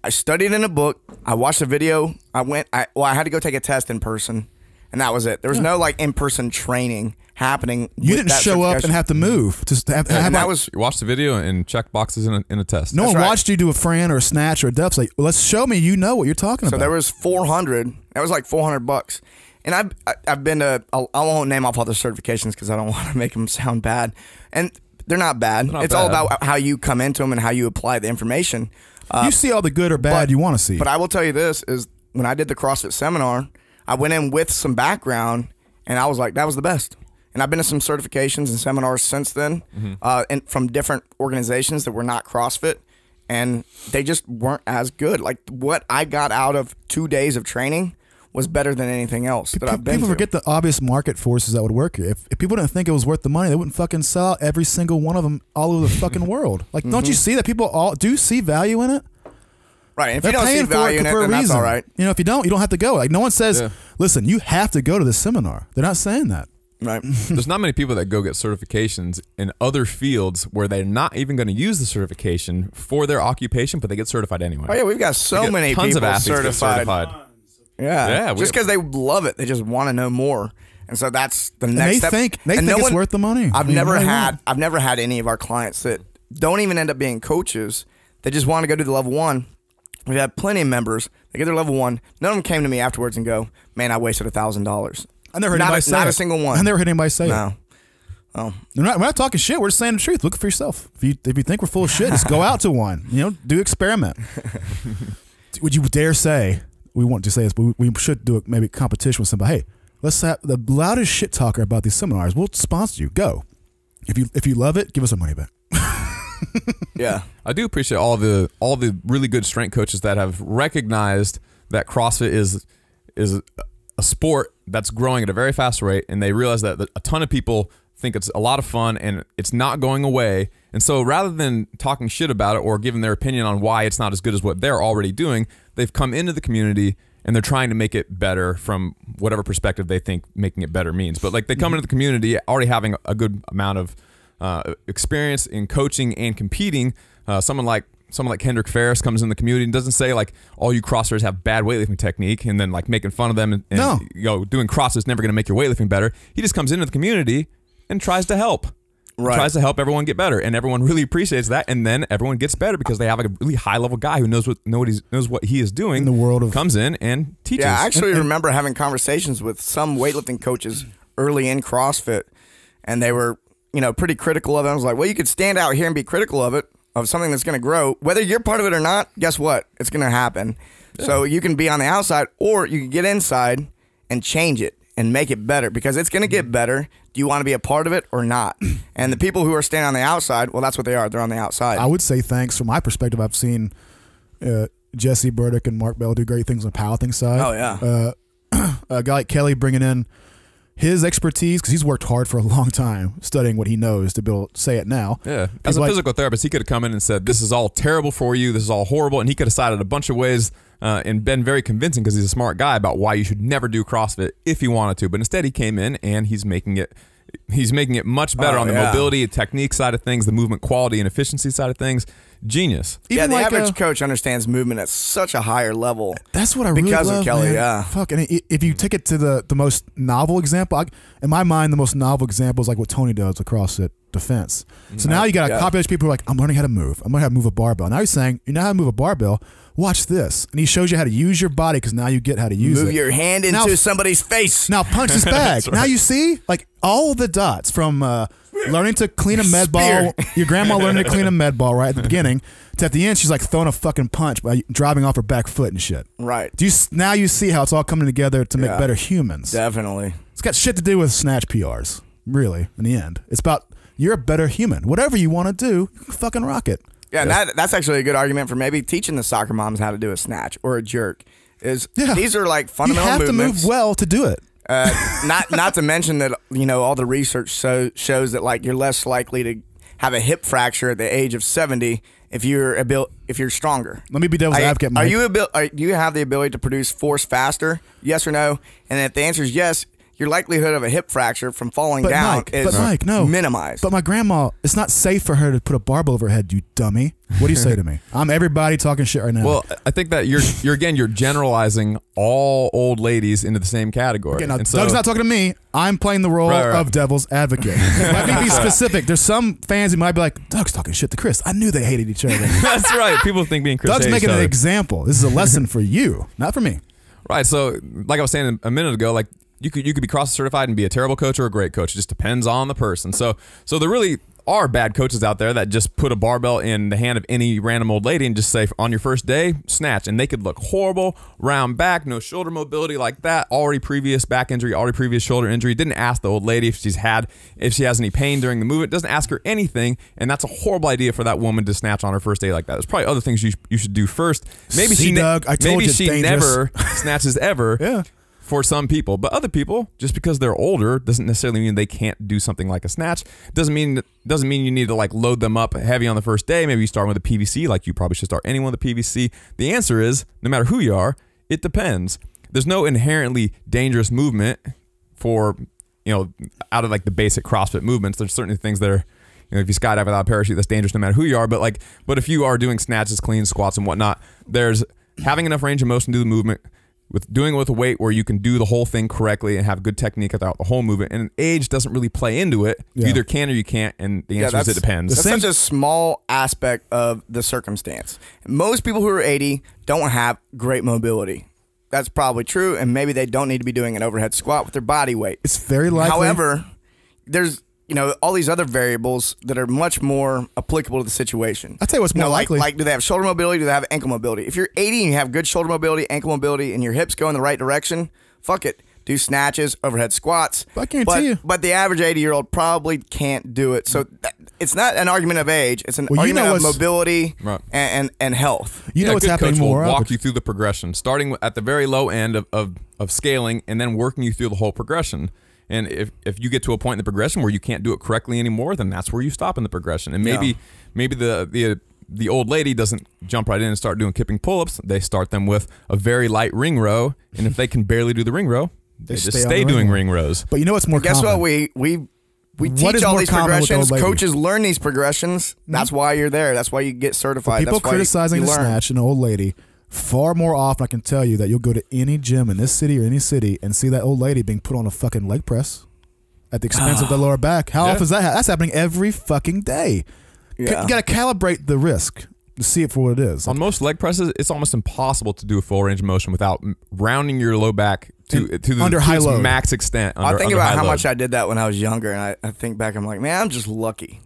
I studied in a book. I watched a video. I had to go take a test in person, and that was it. There was no like in-person training happening. You didn't show up and have to move. You watched the video and checked boxes in a test. No one watched you do a Fran or a snatch or a depth. Like, well, let's show me you know what you're talking about. So there was 400. That was like $400. And I've been to. I won't name off all the certifications because I don't want to make them sound bad. And they're not bad. It's all about how you come into them and how you apply the information. You see all the good or bad you want to see. But I will tell you this is when I did the CrossFit seminar, I went in with some background and I was like, that was the best. And I've been to some certifications and seminars since then, and from different organizations that were not CrossFit, and they just weren't as good. Like what I got out of 2 days of training was better than anything else that I've been People through. forget the obvious market forces that would work here. If people didn't think it was worth the money, they wouldn't fucking sell out every single one of them all over the fucking world. Like, don't you see that people all do see value in it? Right. And if They're you don't see paying value in it, for a then that's reason. all right. You know, if you don't have to go. Like, no one says, listen, you have to go to this seminar. They're not saying that. Right. There's not many people that go get certifications in other fields where they're not even going to use the certification for their occupation, but they get certified anyway. Oh yeah, we've got so many tons people of athletes get certified. Yeah, just because they love it, they just want to know more, and so that's the next step. They think it's worth the money. I've never had any of our clients that don't even end up being coaches. They just want to go to the level 1. We've had plenty of members. They get their level 1. None of them came to me afterwards and go, "Man, I wasted $1,000." I never heard anybody say not it. a single one. I never heard anybody say it. No. Oh. We're not talking shit. We're just saying the truth. Look for yourself. If you think we're full of shit, just go out to one. You know, do experiment. Would you dare say we want to say this, but we should do maybe competition with somebody? Hey, let's have the loudest shit talker about these seminars. We'll sponsor you. Go. If you love it, give us our money back. Yeah, I do appreciate all the really good strength coaches that have recognized that CrossFit is a sport that's growing at a very fast rate, and they realize that a ton of people think it's a lot of fun and it's not going away. And so rather than talking shit about it or giving their opinion on why it's not as good as what they're already doing, they've come into the community and they're trying to make it better from whatever perspective they think making it better means. But like they come into the community already having a good amount of experience in coaching and competing. Someone like Kendrick Ferris comes in the community and doesn't say like all you CrossFitters have bad weightlifting technique and then like making fun of them and No. you know, doing CrossFit is never going to make your weightlifting better. He just comes into the community and tries to help. right. Tries to help everyone get better, and everyone really appreciates that. And then everyone gets better because they have a really high level guy who knows what he is doing In the world of- comes in and teaches. Yeah, I actually remember having conversations with some weightlifting coaches early in CrossFit, and they were, pretty critical of it. I was like, well, you could stand out here and be critical of something that's going to grow. Whether you're part of it or not, guess what? It's going to happen. Yeah. So you can be on the outside, or you can get inside and change it and make it better, because it's going to get better. Do you want to be a part of it or not? And the people who are standing on the outside, well, that's what they are. They're on the outside. I would say thanks. From my perspective, I've seen Jesse Burdick and Mark Bell do great things on the powerlifting side. Oh, yeah. A guy like Kelly bringing in his expertise, because he's worked hard for a long time studying what he knows to be able to say it now. Yeah. As a physical therapist, he could have come in and said, this is all terrible for you. This is all horrible. And he could have cited a bunch of ways and been very convincing, because he's a smart guy, about why you should never do CrossFit if he wanted to. But instead, he came in and he's making it much better on the mobility and technique side of things, the movement quality and efficiency side of things. Genius. Yeah, the average coach understands movement at such a higher level. That's what I really love, because of Kelly, man. yeah. Fuck, and if you take it to the most novel example, in my mind, the most novel example is like what Tony does with CrossFit defense. So now you got a population of people who are like, I'm learning how to move. I'm learning how to move a barbell. Now he's saying, you know how to move a barbell? watch this. And he shows you how to use your body because now you get how to use it. Move your hand into somebody's face. Now punch this bag. Right. Now you see, like, all the dots from learning to clean a med ball. Your grandma learning to clean a med ball right at the beginning. To at the end, she's like throwing a fucking punch by driving off her back foot and shit. Right. Now you see how it's all coming together to make better humans. Definitely. It's got shit to do with Snatch PRs, really, in the end. It's about you're a better human. Whatever you want to do, you can fucking rock it. Yeah, and that's actually a good argument for maybe teaching the soccer moms how to do a snatch or a jerk. These are like fundamental movements. You have to move well to do it. Not to mention that, you know, all the research shows that, like, you're less likely to have a hip fracture at the age of 70 if you're stronger. Let me be devil's advocate, Mike. Do you have the ability to produce force faster? Yes or no? And if the answer is yes, your likelihood of a hip fracture from falling down is minimized. But my grandma, it's not safe for her to put a barbell over her head, you dummy. What do you say to me? I'm everybody talking shit right now. Well, I think that you're generalizing all old ladies into the same category. Okay, now, Doug's not talking to me. I'm playing the role of devil's advocate. Let me be specific. There's some fans who might be like, Doug's talking shit to Chris. I knew they hated each other. That's right. People think me and Chris Doug's hate making each an other. example. This is a lesson for you, not for me. Right. So, like I was saying a minute ago, like, you could be CrossFit certified and be a terrible coach or a great coach. It just depends on the person. So there really are bad coaches out there that just put a barbell in the hand of any random old lady and just say, on your first day, snatch. And they could look horrible, round back, no shoulder mobility like that, already previous back injury, already previous shoulder injury. Didn't ask the old lady if she has any pain during the movement. Doesn't ask her anything. And that's a horrible idea for that woman to snatch on her first day like that. There's probably other things you should do first. Maybe she never snatches ever. Yeah. For some people, but other people, just because they're older doesn't necessarily mean they can't do something like a snatch. Doesn't mean you need to like load them up heavy on the first day. Maybe you start with a PVC, like you probably should start anyone with a PVC. The answer is, no matter who you are, it depends. There's no inherently dangerous movement for, you know, out of like the basic CrossFit movements. There's certainly things that are, you know, if you skydive without a parachute, that's dangerous no matter who you are. But if you are doing snatches, cleans, squats, and whatnot, there's having enough range of motion to do the movement, with doing it with a weight where you can do the whole thing correctly and have good technique throughout the whole movement. And age doesn't really play into it. You either can or you can't, and the answer is it depends. That's such a small aspect of the circumstance. Most people who are 80 don't have great mobility. That's probably true, and maybe they don't need to be doing an overhead squat with their body weight. It's very likely. However, there's all these other variables that are much more applicable to the situation. I'll tell you what's more likely. Like, do they have shoulder mobility? Do they have ankle mobility? If you're 80 and you have good shoulder mobility, ankle mobility, and your hips go in the right direction, fuck it. Do snatches, overhead squats. But I guarantee you. But the average 80-year-old probably can't do it. So it's not an argument of age. It's an argument of mobility and health. You know what's happening more. Walk you through the progression, starting at the very low end of scaling, and then working you through the whole progression. And if you get to a point in the progression where you can't do it correctly anymore, then that's where you stop in the progression. And maybe the old lady doesn't jump right in and start doing kipping pull-ups. They start them with a very light ring row, and if they can barely do the ring row, they just stay doing ring rows. But you know what's more common? Guess what? We teach all these progressions. Coaches learn these progressions. That's why you're there. That's why you get certified. People criticizing the snatch, an old lady. Far more often, I can tell you that you'll go to any gym in this city or any city and see that old lady being put on a fucking leg press at the expense of the lower back. How often is that? That's happening every fucking day. Yeah. You got to calibrate the risk to see it for what it is. On most leg presses, it's almost impossible to do a full range of motion without rounding your low back to the max extent. I think about how much I did that when I was younger, and I think back, I'm like, man, I'm just lucky.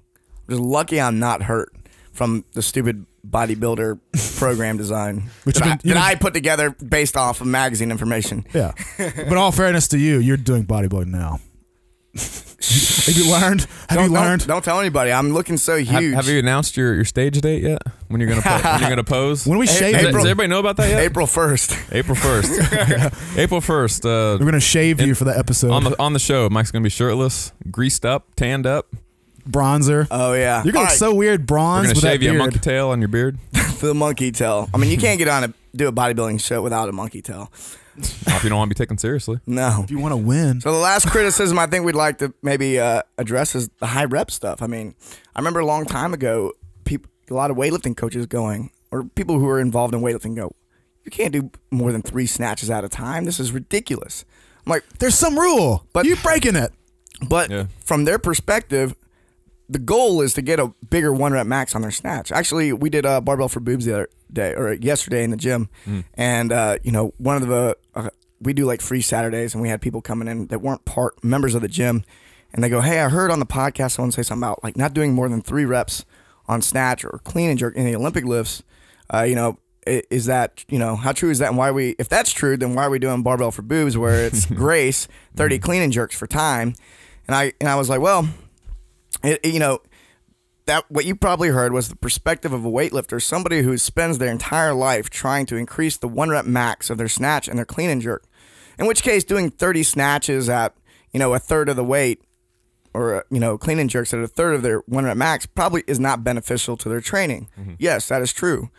I'm just lucky I'm not hurt from the stupid bodybuilder program design that I put together based off of magazine information. Yeah. But in all fairness to you, you're doing bodybuilding now. Have you learned? Don't tell anybody. I'm looking so huge. Have you announced your stage date yet? When you're gonna pose? When we shave? Does everybody know about that yet? April 1st. April 1st. April 1st. We're gonna shave you for the episode. On the show, Mike's gonna be shirtless, greased up, tanned up. Bronzer. Oh yeah. You're gonna look so weird bronze. We're gonna shave you a monkey tail on your beard. The monkey tail. I mean, you can't get on do a bodybuilding show without a monkey tail. If you don't want to be taken seriously. No. If you want to win. So the last criticism I think we'd like to maybe address is the high rep stuff. I mean, I remember a long time ago, a lot of weightlifting coaches going, or people who are involved in weightlifting go, you can't do more than 3 snatches at a time. This is ridiculous. I'm like, there's some rule, but you're breaking it. But from their perspective, the goal is to get a bigger 1-rep max on their snatch. Actually, we did a barbell for boobs the other day, or yesterday in the gym. And, you know, one of the, we do like free Saturdays, and we had people coming in that weren't members of the gym. And they go, hey, I heard on the podcast someone say something about like not doing more than 3 reps on snatch or clean and jerk in the Olympic lifts. You know, is that, you know, how true is that? And if that's true, then why are we doing barbell for boobs where it's grace, 30 clean and jerks for time? And I was like, well, you know, that what you probably heard was the perspective of a weightlifter, somebody who spends their entire life trying to increase the 1-rep max of their snatch and their clean and jerk. In which case, doing 30 snatches at, you know, a third of the weight, or, you know, clean and jerks at a third of their 1-rep max probably is not beneficial to their training. Yes, that is true.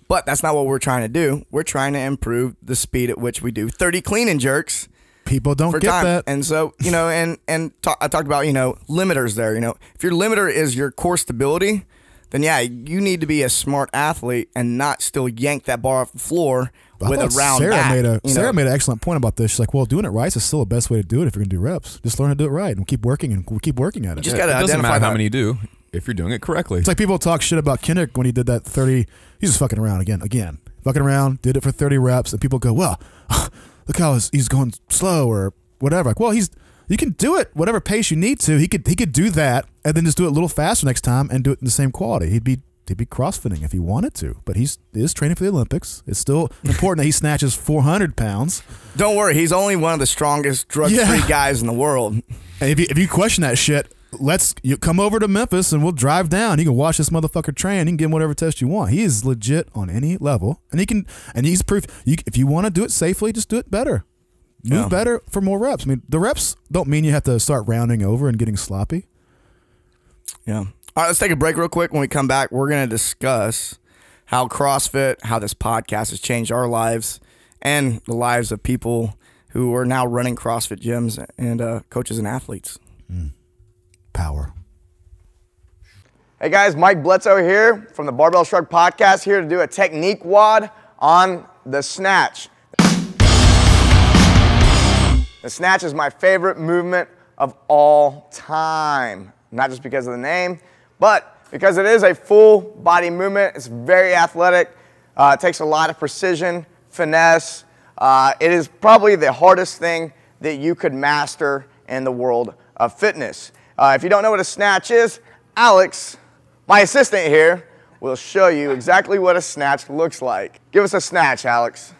But that's not what we're trying to do. We're trying to improve the speed at which we do 30 clean and jerks. People don't get that. And so, you know, I talked about, you know, limiters there. You know, if your limiter is your core stability, then yeah, you need to be a smart athlete and not still yank that bar off the floor with a round back. Sarah made an excellent point about this. She's like, well, doing it right is still the best way to do it if you're going to do reps. Just learn to do it right and keep working at it. You just got to identify doesn't matter how many you do if you're doing it correctly. It's like people talk shit about Kinnick when he did that 30. He's just fucking around again. Fucking around, did it for 30 reps, and people go, well, look how he's going slow or whatever. Like, well, you can do it whatever pace you need to. He could do that and then just do it a little faster next time and do it in the same quality. He'd be CrossFitting if he wanted to, but he is training for the Olympics. It's still important that he snatches 400 pounds. Don't worry, he's only one of the strongest drug-free guys in the world. And if you question that shit, you come over to Memphis and we'll drive down. You can watch this motherfucker train. You can give him whatever test you want. He is legit on any level, and he's proof. If you want to do it safely, just do it better. Move better for more reps. I mean, the reps don't mean you have to start rounding over and getting sloppy. Yeah. All right, let's take a break real quick. When we come back, we're going to discuss how CrossFit, how this podcast has changed our lives and the lives of people who are now running CrossFit gyms and coaches and athletes. Power. Hey guys, Mike Bledsoe here from the Barbell Shrugged podcast, here to do a technique WOD on the Snatch. The Snatch is my favorite movement of all time. Not just because of the name, but because it is a full body movement. It's very athletic. It takes a lot of precision, finesse. It is probably the hardest thing that you could master in the world of fitness. If you don't know what a snatch is, Alex, my assistant here, will show you exactly what a snatch looks like. Give us a snatch, Alex.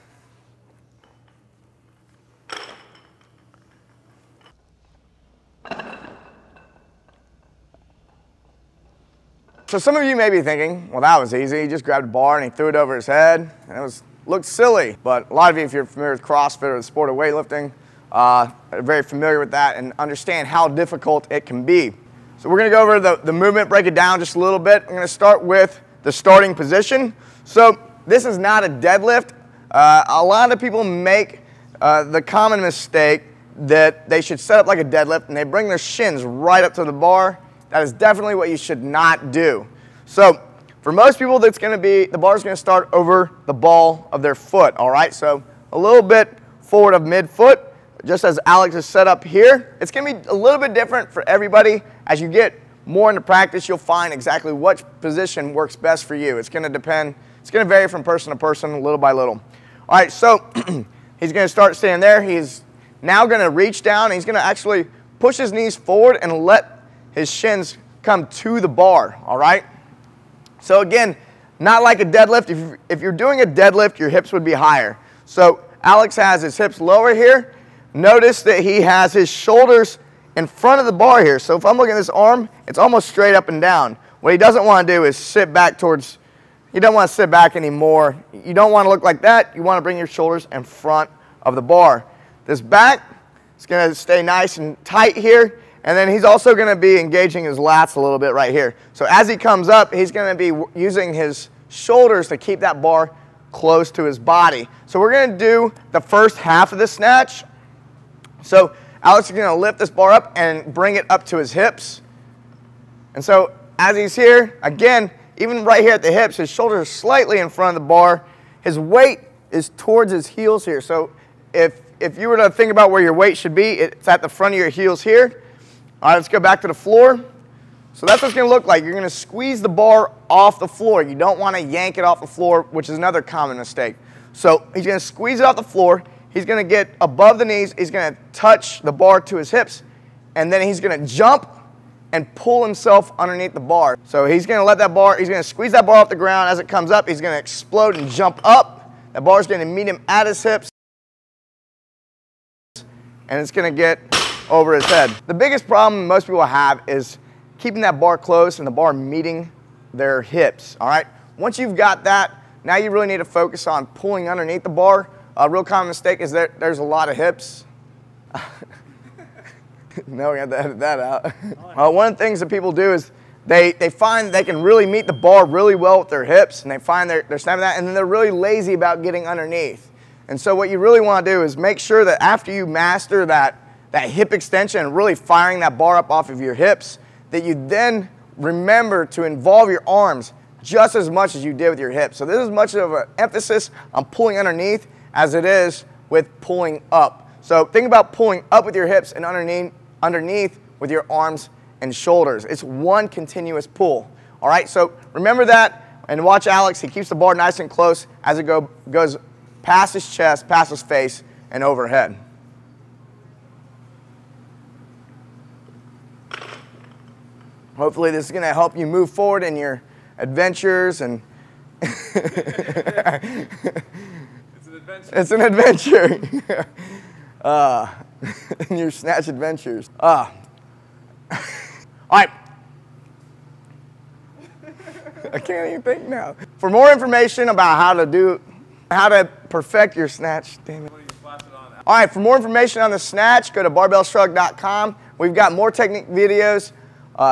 So some of you may be thinking, well, that was easy. He just grabbed a bar and he threw it over his head, and it looked silly. But a lot of you, if you're familiar with CrossFit or the sport of weightlifting, are very familiar with that and understand how difficult it can be. So we're going to go over the movement, break it down just a little bit. I'm going to start with the starting position. So this is not a deadlift. A lot of people make the common mistake that they should set up like a deadlift and they bring their shins right up to the bar. That is definitely what you should not do. So for most people, that's going to be, the bar is going to start over the ball of their foot, all right? So a little bit forward of mid-foot, just as Alex is set up here. It's going to be a little bit different for everybody. As you get more into practice, you'll find exactly what position works best for you. It's going to depend, it's going to vary from person to person, little by little. All right, so he's going to start standing there. He's now going to reach down, and he's going to actually push his knees forward and let his shins come to the bar, all right? So again, not like a deadlift. If you're doing a deadlift, your hips would be higher. So Alex has his hips lower here. Notice that he has his shoulders in front of the bar here. So if I'm looking at this arm, it's almost straight up and down. What he doesn't want to do is sit back towards, you don't want to sit back anymore. You don't want to look like that. You want to bring your shoulders in front of the bar. This back is going to stay nice and tight here. And then he's also going to be engaging his lats a little bit right here. So as he comes up, he's going to be using his shoulders to keep that bar close to his body. So we're going to do the first half of the snatch. So Alex is going to lift this bar up and bring it up to his hips. And so as he's here, again, even right here at the hips, his shoulders are slightly in front of the bar. His weight is towards his heels here. So if you were to think about where your weight should be, it's at the front of your heels here. All right, let's go back to the floor. So that's what it's going to look like. You're going to squeeze the bar off the floor. You don't want to yank it off the floor, which is another common mistake. So he's going to squeeze it off the floor. He's going to get above the knees. He's going to touch the bar to his hips. And then he's going to jump and pull himself underneath the bar. So he's going to let that bar, he's going to squeeze that bar off the ground. As it comes up, he's going to explode and jump up. That bar is going to meet him at his hips. And it's going to get over his head. The biggest problem most people have is keeping that bar close and the bar meeting their hips, all right? Once you've got that, now you really need to focus on pulling underneath the bar. A real common mistake is that there's a lot of hips. No, we have to edit that out. One of the things that people do is they find they can really meet the bar really well with their hips, and they find they're snapping that, and then they're really lazy about getting underneath. And so what you really want to do is make sure that after you master that hip extension and really firing that bar up off of your hips, that you then remember to involve your arms just as much as you did with your hips. So this is as much of an emphasis on pulling underneath as it is with pulling up. So think about pulling up with your hips and underneath with your arms and shoulders. It's one continuous pull. All right, so remember that, and watch Alex. He keeps the bar nice and close as it goes past his chest, past his face, and overhead. Hopefully this is going to help you move forward in your adventures and it's an adventure. In your snatch adventures. All right. I can't even think now. For more information about how to perfect your snatch, damn it. All right, for more information on the snatch, go to barbellshrugged.com. We've got more technique videos,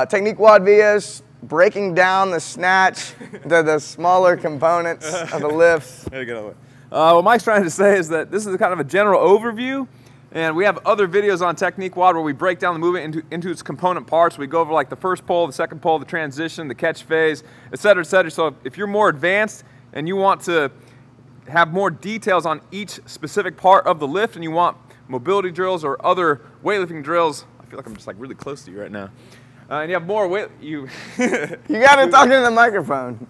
technique WOD videos, breaking down the snatch to the smaller components of the lifts. There you go. What Mike's trying to say is that this is kind of a general overview, and we have other videos on Technique WOD where we break down the movement into its component parts. We go over like the first pull, the second pull, the transition, the catch phase, et cetera, et cetera. So if you're more advanced and you want to have more details on each specific part of the lift and you want mobility drills or other weightlifting drills, I feel like I'm just like really close to you right now. And you have more weight, you got to talk into the microphone.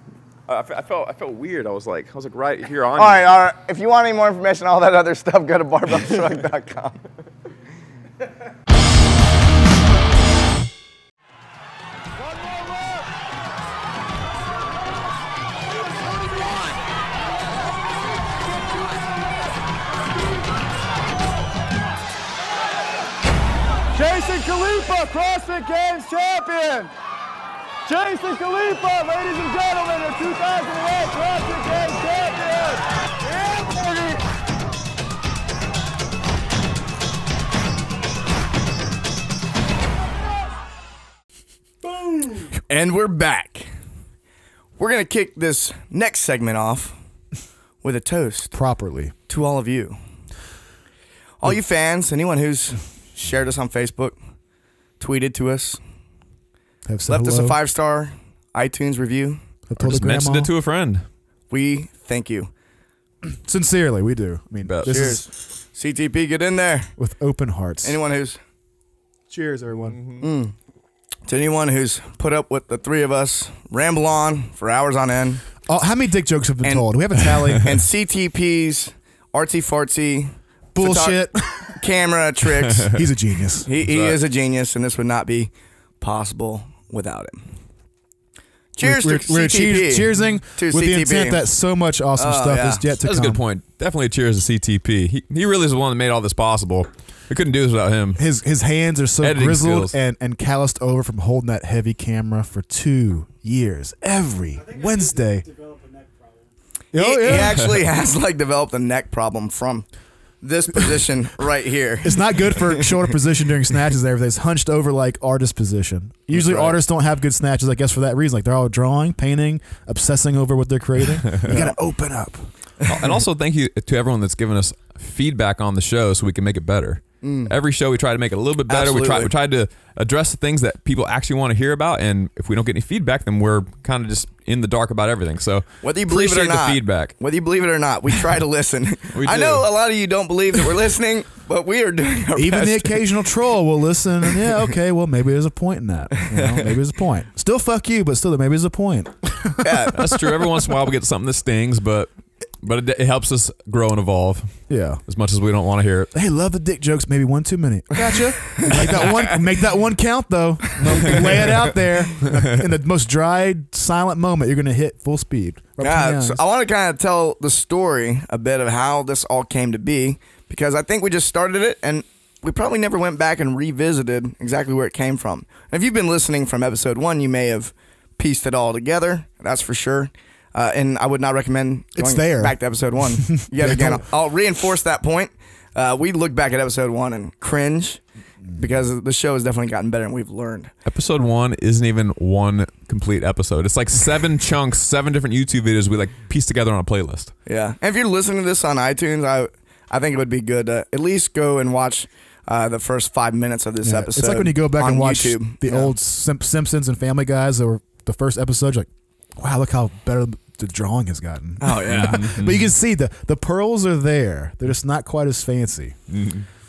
I felt weird. I was like right here on. All right. If you want any more information on all that other stuff, go to barbellshrugged.com. Jason Khalifa, CrossFit Games champion. Jason Khalifa, ladies and gentlemen, the 2008 CrossFit Games champion. Boom! And we're back. We're going to kick this next segment off with a toast. Properly. To all of you. All you fans, anyone who's shared us on Facebook, tweeted to us, left us a 5-star iTunes review. Or just mentioned it to a friend. We thank you. Sincerely, we do. I mean, this cheers. CTP, get in there. With open hearts. Anyone who's... Cheers, everyone. To anyone who's put up with the three of us ramble on for hours on end. Oh, how many dick jokes have been told? We have a tally. And CTP's artsy-fartsy bullshit camera tricks. He's a genius. He is a genius, and this would not be possible without him. Cheers to CTP. We're cheersing to with CTP. the intent that so much awesome stuff is yet to come. That's a good point. Definitely cheers to CTP. He really is the one that made all this possible. We couldn't do this without him. His hands are so Editing grizzled skills. and calloused over from holding that heavy camera for 2 years. Every Wednesday. He actually has developed a neck problem from this position right here. It's not good for shoulder position during snatches. Everything's hunched over like artist position. Usually artists don't have good snatches, I guess, for that reason. Like they're all drawing, painting, obsessing over what they're creating. You got to open up. And also thank you to everyone that's given us feedback on the show so we can make it better. Every show we try to make it a little bit better. We tried to address the things that people actually want to hear about, and if we don't get any feedback, then we're kind of just in the dark about everything. So whether you believe it or not, we try to listen. I know a lot of you don't believe that we're listening, but we are doing our Even best. the occasional troll will listen, and yeah, okay, well, maybe there's a point in that. Maybe there's a point. Still fuck you, but still maybe there's a point. Yeah, that's true. Every once in a while we get something that stings, but it helps us grow and evolve. Yeah. As much as we don't want to hear it. Hey, love the dick jokes. Maybe one too many. Gotcha. Make that one count, though. Lay it out there. In the most dry, silent moment, you're going to hit full speed. Yeah, so I want to kind of tell the story a bit of how this all came to be, because I think we just started it, and we probably never went back and revisited exactly where it came from. And if you've been listening from episode 1, you may have pieced it all together. That's for sure. And I would not recommend going back to episode 1. Yet again, I'll reinforce that point. We look back at episode 1 and cringe because the show has definitely gotten better and we've learned. Episode 1 isn't even one complete episode. It's like 7 chunks, 7 different YouTube videos we like pieced together on a playlist. Yeah. And if you're listening to this on iTunes, I think it would be good to at least go and watch the first 5 minutes of this episode. It's like when you go back and watch YouTube. the old Simpsons and Family Guys, or the first episode, you're like, wow, look how better the drawing has gotten. Oh, yeah. But you can see the pearls are there. They're just not quite as fancy.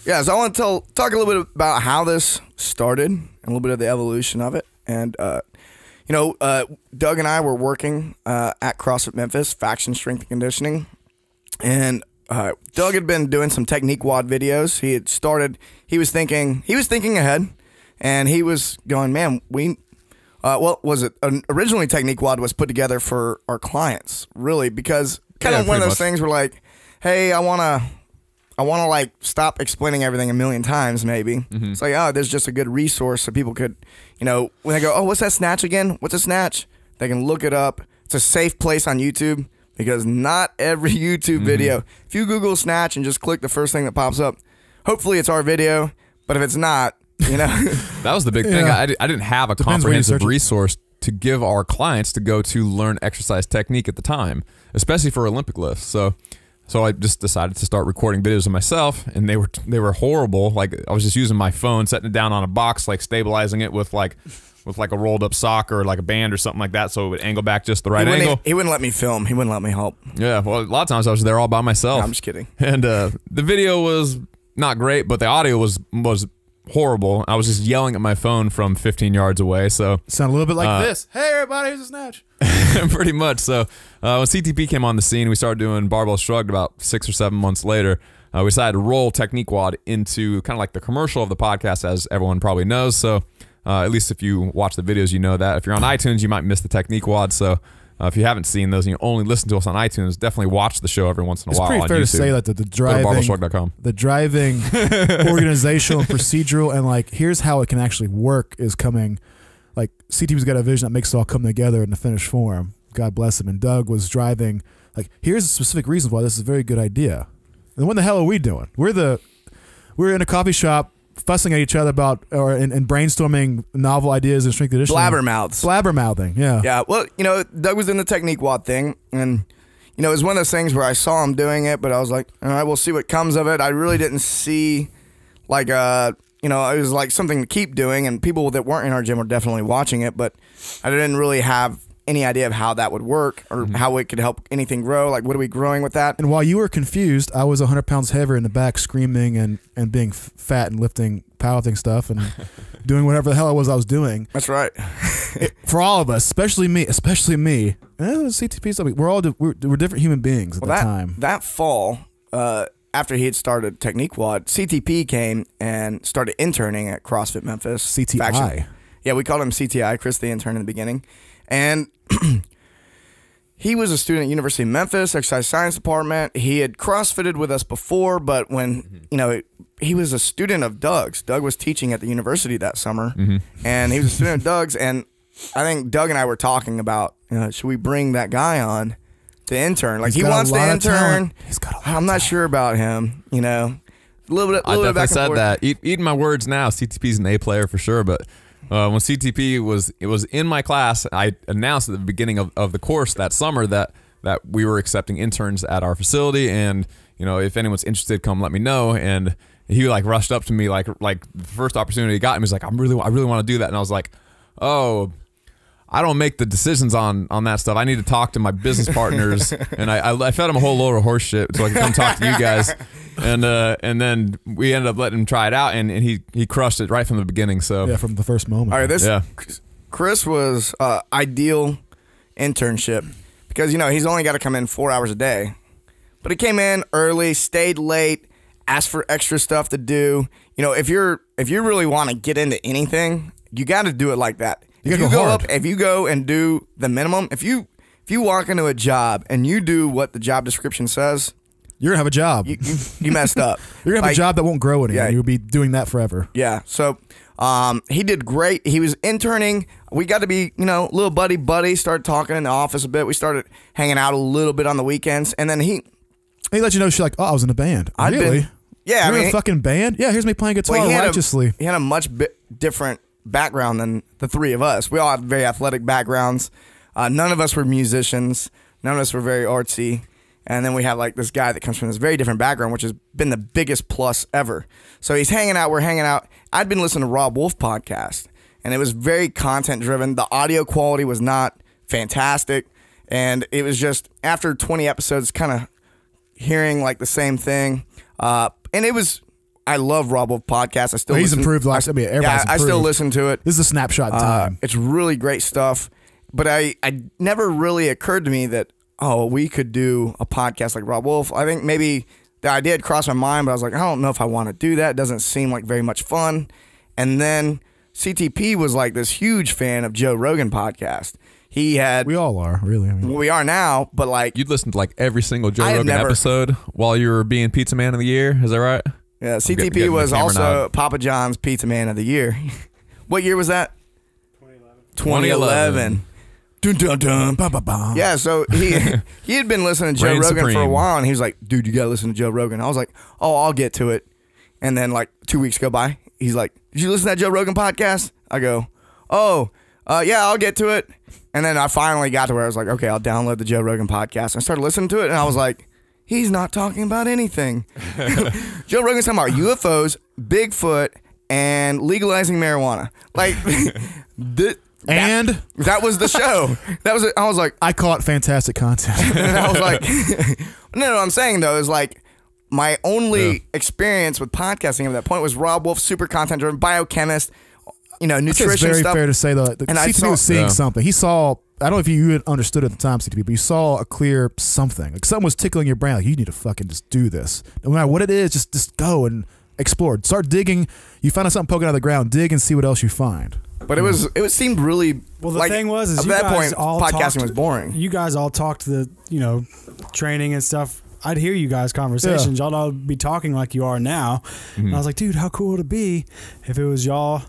Yeah, so I want to talk a little bit about how this started and a little bit of the evolution of it. And, Doug and I were working at CrossFit Memphis, Faction Strength and Conditioning. And Doug had been doing some technique WOD videos. He was thinking ahead, and he was going, man, originally Technique WOD was put together for our clients, really, because kind of one of those things where like, hey, I want to like stop explaining everything a million times, maybe. It's like, there's just a good resource so people could, when they go, oh, what's that Snatch again? What's a Snatch? They can look it up. It's a safe place on YouTube, because not every YouTube video, if you Google Snatch and just click the first thing that pops up, hopefully it's our video, but if it's not, that was the big thing. I didn't have a comprehensive resource to give our clients to go to learn exercise technique at the time, especially for Olympic lifts. So I just decided to start recording videos of myself, and they were horrible. Like, I was just using my phone, setting it down on a box, like stabilizing it with a rolled up sock or like a band or something like that, so it would angle back just the right angle. He wouldn't let me film. He wouldn't let me help. Yeah, well, a lot of times I was there all by myself. No, I'm just kidding. And the video was not great, but the audio was horrible. I was just yelling at my phone from 15 yards away. So sound a little bit like this. Hey, everybody, here's a Snatch. Pretty much. So when CTP came on the scene, we started doing Barbell Shrugged about 6 or 7 months later. We decided to roll Technique WOD into kind of like the commercial of the podcast, as everyone probably knows. So at least if you watch the videos, you know that. If you're on iTunes, you might miss the Technique WOD. So if you haven't seen those and you only listen to us on iTunes, definitely watch the show every once in a while on YouTube. It's pretty fair to say that the driving organizational, procedural, and like, here's how it can actually work is coming. Like, CTP's got a vision that makes it all come together in the finished form. God bless him. And Doug was driving, like, here's the specific reasons why this is a very good idea. And what the hell are we doing? We're in a coffee shop fussing at each other about and brainstorming novel ideas and strength conditioning. Blabbermouthing, yeah. Yeah, well, Doug was in the Technique WOD thing, and, it was one of those things where I saw him doing it, but I was like, all right, we'll see what comes of it. I really didn't see, like, it was like something to keep doing, and people that weren't in our gym were definitely watching it, but I didn't really have any idea of how that would work or how it could help anything grow. Like, what are we growing with that? And while you were confused, I was 100 pounds heavier in the back, screaming and being fat and lifting powerlifting stuff and doing whatever the hell I was doing. That's right. For all of us, especially me. CTP stuff. We're different human beings at the time. That fall, after he had started Technique WOD, CTP came and started interning at CrossFit Memphis. CTI. Faction. Yeah, we called him CTI, Chris the intern in the beginning. And he was a student at University of Memphis, exercise science department. He had CrossFitted with us before, but when, he was a student of Doug's. Doug was teaching at the university that summer, and he was a student of Doug's. And I think Doug and I were talking about, should we bring that guy on to intern? Like, he wants to intern. He's got a lot I'm not sure about him, a little bit. I definitely back and said forth. that. Eating my words now. CTP's an A player for sure, but when CTP was in my class, I announced at the beginning of the course that summer that we were accepting interns at our facility, and if anyone's interested, come let me know. And he like rushed up to me like the first opportunity he got him. He's like, I really want to do that. And I was like, oh, I don't make the decisions on that stuff. I need to talk to my business partners. And I fed him a whole load of horse shit so I could come talk to you guys. And then we ended up letting him try it out, and he crushed it right from the beginning. So yeah, from the first moment. All right, Chris was ideal internship because he's only got to come in 4 hours a day, but he came in early, stayed late, asked for extra stuff to do. If you really want to get into anything, you got to do it like that. If you go and do the minimum, if you walk into a job and you do what the job description says, you're gonna have a job. You messed up. You're gonna have a job that won't grow anymore. You'll be doing that forever. Yeah. So he did great. He was interning. We got to be little buddy. Started talking in the office a bit. We started hanging out a little bit on the weekends, and then he let you know she's like, oh, I was in a band. Really? Yeah. You're in a fucking band? Yeah. Here's me playing guitar righteously. He had a much different background than the three of us. We all had very athletic backgrounds. None of us were musicians. None of us were very artsy. And then we have like this guy that comes from this very different background, which has been the biggest plus ever. So he's hanging out. We're hanging out. I'd been listening to Rob Wolf podcast, and it was very content driven. The audio quality was not fantastic. And it was just after 20 episodes kind of hearing like the same thing. And it was, I love Rob Wolf podcast. He's improved. Everybody's improved. I still listen to it. This is a snapshot time. It's really great stuff. But I never really occurred to me that, we could do a podcast like Rob Wolf. I think maybe the idea had crossed my mind, but I was like, I don't know if I want to do that. It doesn't seem like very much fun. And then CTP was like this huge fan of Joe Rogan podcast. We all are, really. We are now, but like... You'd listen to like every single Joe Rogan episode while you were being Pizza Man of the Year. Is that right? Yeah, CTP was also Papa John's Pizza Man of the Year. What year was that? 2011. Dun, dun, dun, ba, ba, ba. Yeah, so he had been listening to Joe Rogan for a while, and he was like, dude, you got to listen to Joe Rogan. I was like, oh, I'll get to it. And then like 2 weeks go by. He's like, did you listen to that Joe Rogan podcast? I go, yeah, I'll get to it. And then I finally got to where I was like, okay, I'll download the Joe Rogan podcast. And I started listening to it, and I was like, he's not talking about anything. Joe Rogan's talking about UFOs, Bigfoot, and legalizing marijuana. Like, that was the show. I was like, I caught fantastic content. And I was like, no, I'm saying though is like my only experience with podcasting at that point was Rob Wolf, super content driven, biochemist, nutrition it's very stuff. Fair to say though, the CTP was seeing something. He saw. I don't know if you had understood at the time, CTP, but you saw a clear something. Like something was tickling your brain. Like you need to fucking just do this. No matter what it is, just go and explore. Start digging. You find something poking out of the ground. Dig and see what else you find. But it seemed really well. The thing was, at that point, podcasting was boring. You guys all talked the training and stuff. I'd hear you guys' conversations. Y'all all be talking like you are now. Mm-hmm. And I was like, dude, how cool would it be if it was y'all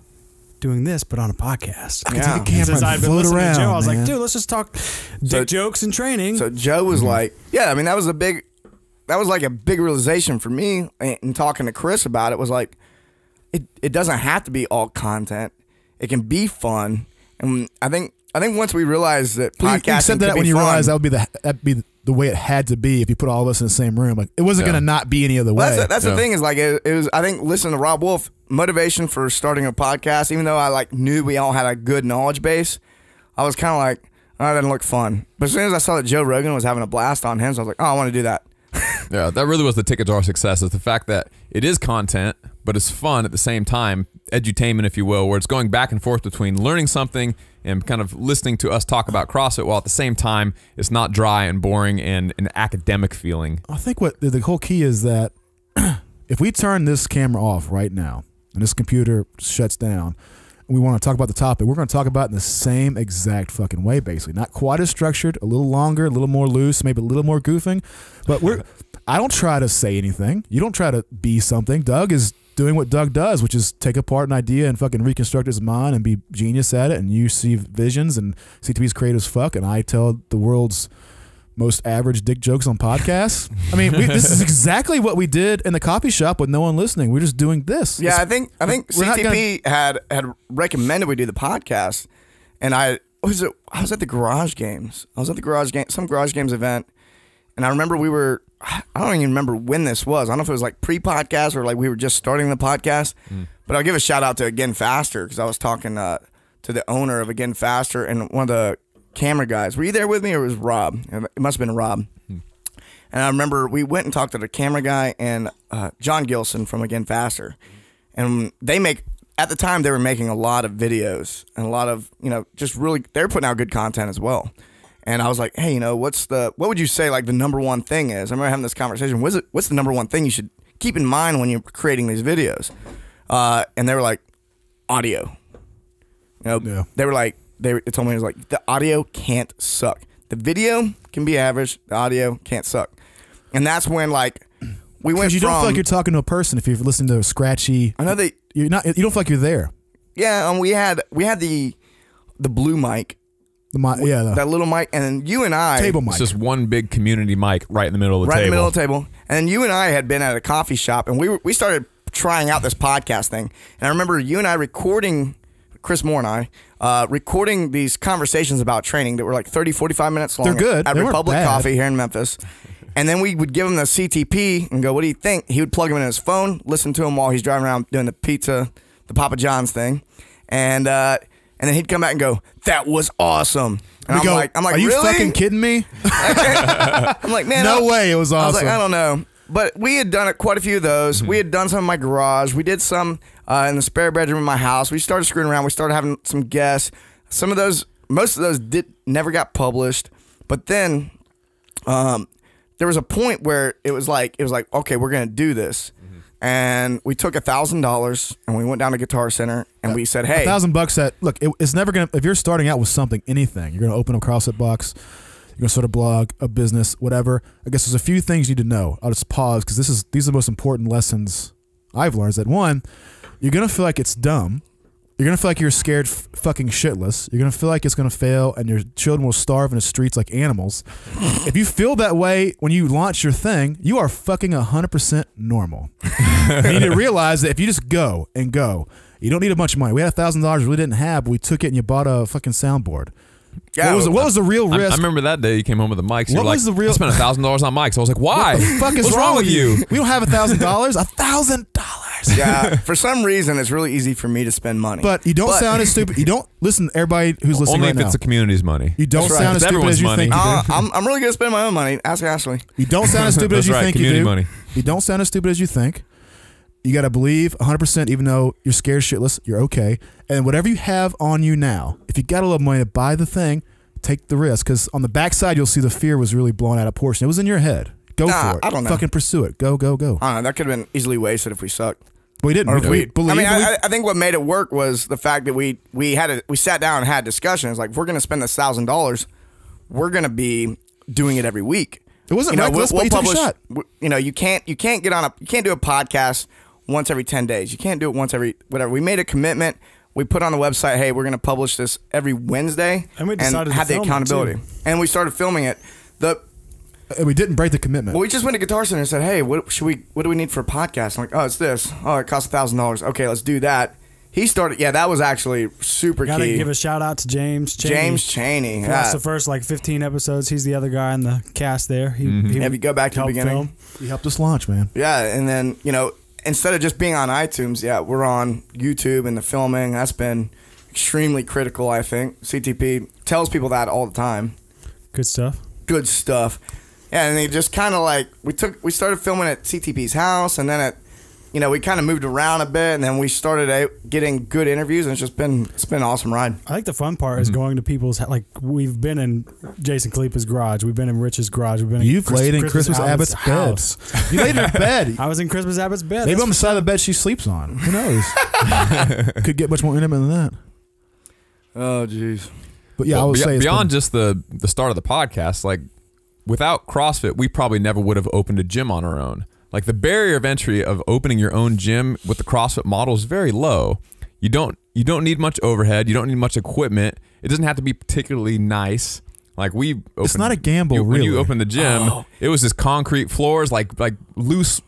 doing this, but on a podcast? I could take a camera and float around. Joe, I was like, dude, let's just talk dick jokes and training. So Joe was like, that was like a big realization for me. And talking to Chris about it was like, it doesn't have to be all content. It can be fun, and I think once we realized that podcasting, you said that when you realized that'd be the way it had to be if you put all of us in the same room. Like it wasn't gonna not be any other way. That's the thing is like it was. I think listening to Rob Wolf, motivation for starting a podcast. Even though I like knew we all had a good knowledge base, I was kind of like, oh, that didn't look fun. But as soon as I saw that Joe Rogan was having a blast on him, so I was like, oh, I want to do that. Yeah, that really was the ticket to our success, is the fact that it is content, but it's fun at the same time, edutainment, if you will, where it's going back and forth between learning something and kind of listening to us talk about CrossFit, while at the same time, it's not dry and boring and an academic feeling. I think what the whole key is that if we turn this camera off right now and this computer shuts down, and we want to talk about the topic, we're going to talk about it in the same exact fucking way, basically. Not quite as structured, a little longer, a little more loose, maybe a little more goofing, but I don't try to say anything. You don't try to be something. Doug is doing what Doug does, which is take apart an idea and fucking reconstruct his mind and be genius at it. And you see visions, and CTP's creative as fuck, and I tell the world's most average dick jokes on podcasts. I mean, this is exactly what we did in the coffee shop with no one listening. We're just doing this. Yeah, I think CTP had recommended we do the podcast, and I was at the garage games. I was at the some garage games event. And I remember I don't even remember when this was. I don't know if it was like pre-podcast or like we were just starting the podcast. But I'll give a shout out to Again Faster because I was talking to the owner of Again Faster and one of the camera guys. Were you there with me, or was Rob? It must have been Rob. And I remember we went and talked to the camera guy and John Gilson from Again Faster. And at the time, they were making a lot of videos and a lot of, just really, they were putting out good content as well. And I was like, hey, what would you say like the number one thing is? I remember having this conversation. What's the number one thing you should keep in mind when you're creating these videos? And they were like, audio. They were like, they told me, it was like, the audio can't suck. The video can be average. The audio can't suck. And that's when like we went. You don't feel like you're talking to a person if you're listening to a scratchy. I know that you're not. You don't feel like you're there. Yeah, we had the blue mic. That little mic, and then you and I table mic. It's just one big community mic right in the middle of the table. Right in the middle of the table. And then you and I had been at a coffee shop, and we started trying out this podcast thing. And I remember you and I recording, Chris Moore and I, recording these conversations about training that were like 30, 45 minutes long. They're good. At Republic Coffee here in Memphis. And then we would give him the CTP and go, what do you think? He would plug him in his phone, listen to him while he's driving around doing the Papa John's thing. And then he'd come back and go, that was awesome. And I'm like, are you really? fucking kidding me? I'm like, man. No way it was awesome. I was like, I don't know. But we had done quite a few of those. We had done some in my garage. We did some in the spare bedroom in my house. We started screwing around. We started having some guests. Most of those never got published. But then there was a point where it was like, okay, we're going to do this. And we took $1,000 and we went down to Guitar Center and we said, hey. $1,000 look, it's never going to, if you're starting out with something, anything, you're going to open a CrossFit box, you're going to start a blog, a business, whatever. I guess there's a few things you need to know. I'll just pause because these are the most important lessons I've learned. Is that one, you're going to feel like it's dumb. You're going to feel like you're scared fucking shitless. You're going to feel like it's going to fail and your children will starve in the streets like animals. If you feel that way when you launch your thing, you are fucking 100% normal. You need to realize that if you just go and go, you don't need a bunch of money. We had $1,000 we didn't have, but we took it and you bought a fucking soundboard. Yeah, what was the real risk? I remember that day you came home with the mics. What was the real? I spent $1,000 on mics. I was like, why? What the fuck is wrong with you? We don't have $1,000. $1,000. Yeah. For some reason, it's really easy for me to spend money. But you don't sound as stupid. You don't listen. Everybody who's listening only right if it's the community's money. You don't sound as stupid as you think you do. I'm really good at spending my own money. Ask Ashley. You don't sound as stupid as you think you do. Money. You don't sound as stupid as you think. You got to believe 100%, even though you're scared shitless, you're okay. And whatever you have on you now, if you got a little money to buy the thing, take the risk. Because on the backside, you'll see the fear was really blown out of proportion. It was in your head. Go for it. I don't know. Fucking pursue it. Go. I don't know. That could have been easily wasted if we sucked. We didn't. I think what made it work was the fact that we sat down and had discussions. Like, if we're going to spend $1,000, we're going to be doing it every week. It wasn't reckless, but you took a shot. You can't do a podcast once every 10 days. You can't do it once every whatever. We made a commitment. We put on the website, hey, we're going to publish this every Wednesday, and we decided had the accountability. And we started filming it. And we didn't break the commitment. Well, we just went to Guitar Center and said, hey, what do we need for a podcast? I'm like, oh, it's this. Oh, it costs $1,000. Okay, let's do that. He started, that was actually super key. Gotta give a shout out to James Chaney. James Chaney. That's the first 15 episodes. He's the other guy in the cast there. He if you go back to the beginning. He helped us launch, man. Yeah, and then, instead of just being on iTunes, we're on YouTube and the filming. That's been extremely critical, I think. CTP tells people that all the time. Good stuff. Yeah, and they just kind of we started filming at CTP's house, and then we kind of moved around a bit, and then we started getting good interviews, and it's been an awesome ride. I think the fun part is going to people's, we've been in Jason Kalipa's garage, we've been in Rich's garage, You've laid in Christmas Abbott's bed. You laid in her bed. I was in Christmas Abbott's bed. Maybe on the side of the bed she sleeps on. Who knows? Could get much more intimate than that. Oh, jeez. But yeah, I would say beyond just the start of the podcast, without CrossFit, we probably never would have opened a gym on our own. The barrier of entry of opening your own gym with the CrossFit model is very low. You don't need much overhead. You don't need much equipment. It doesn't have to be particularly nice. It's not a gamble, really. When you open the gym, it was just concrete floors, loose,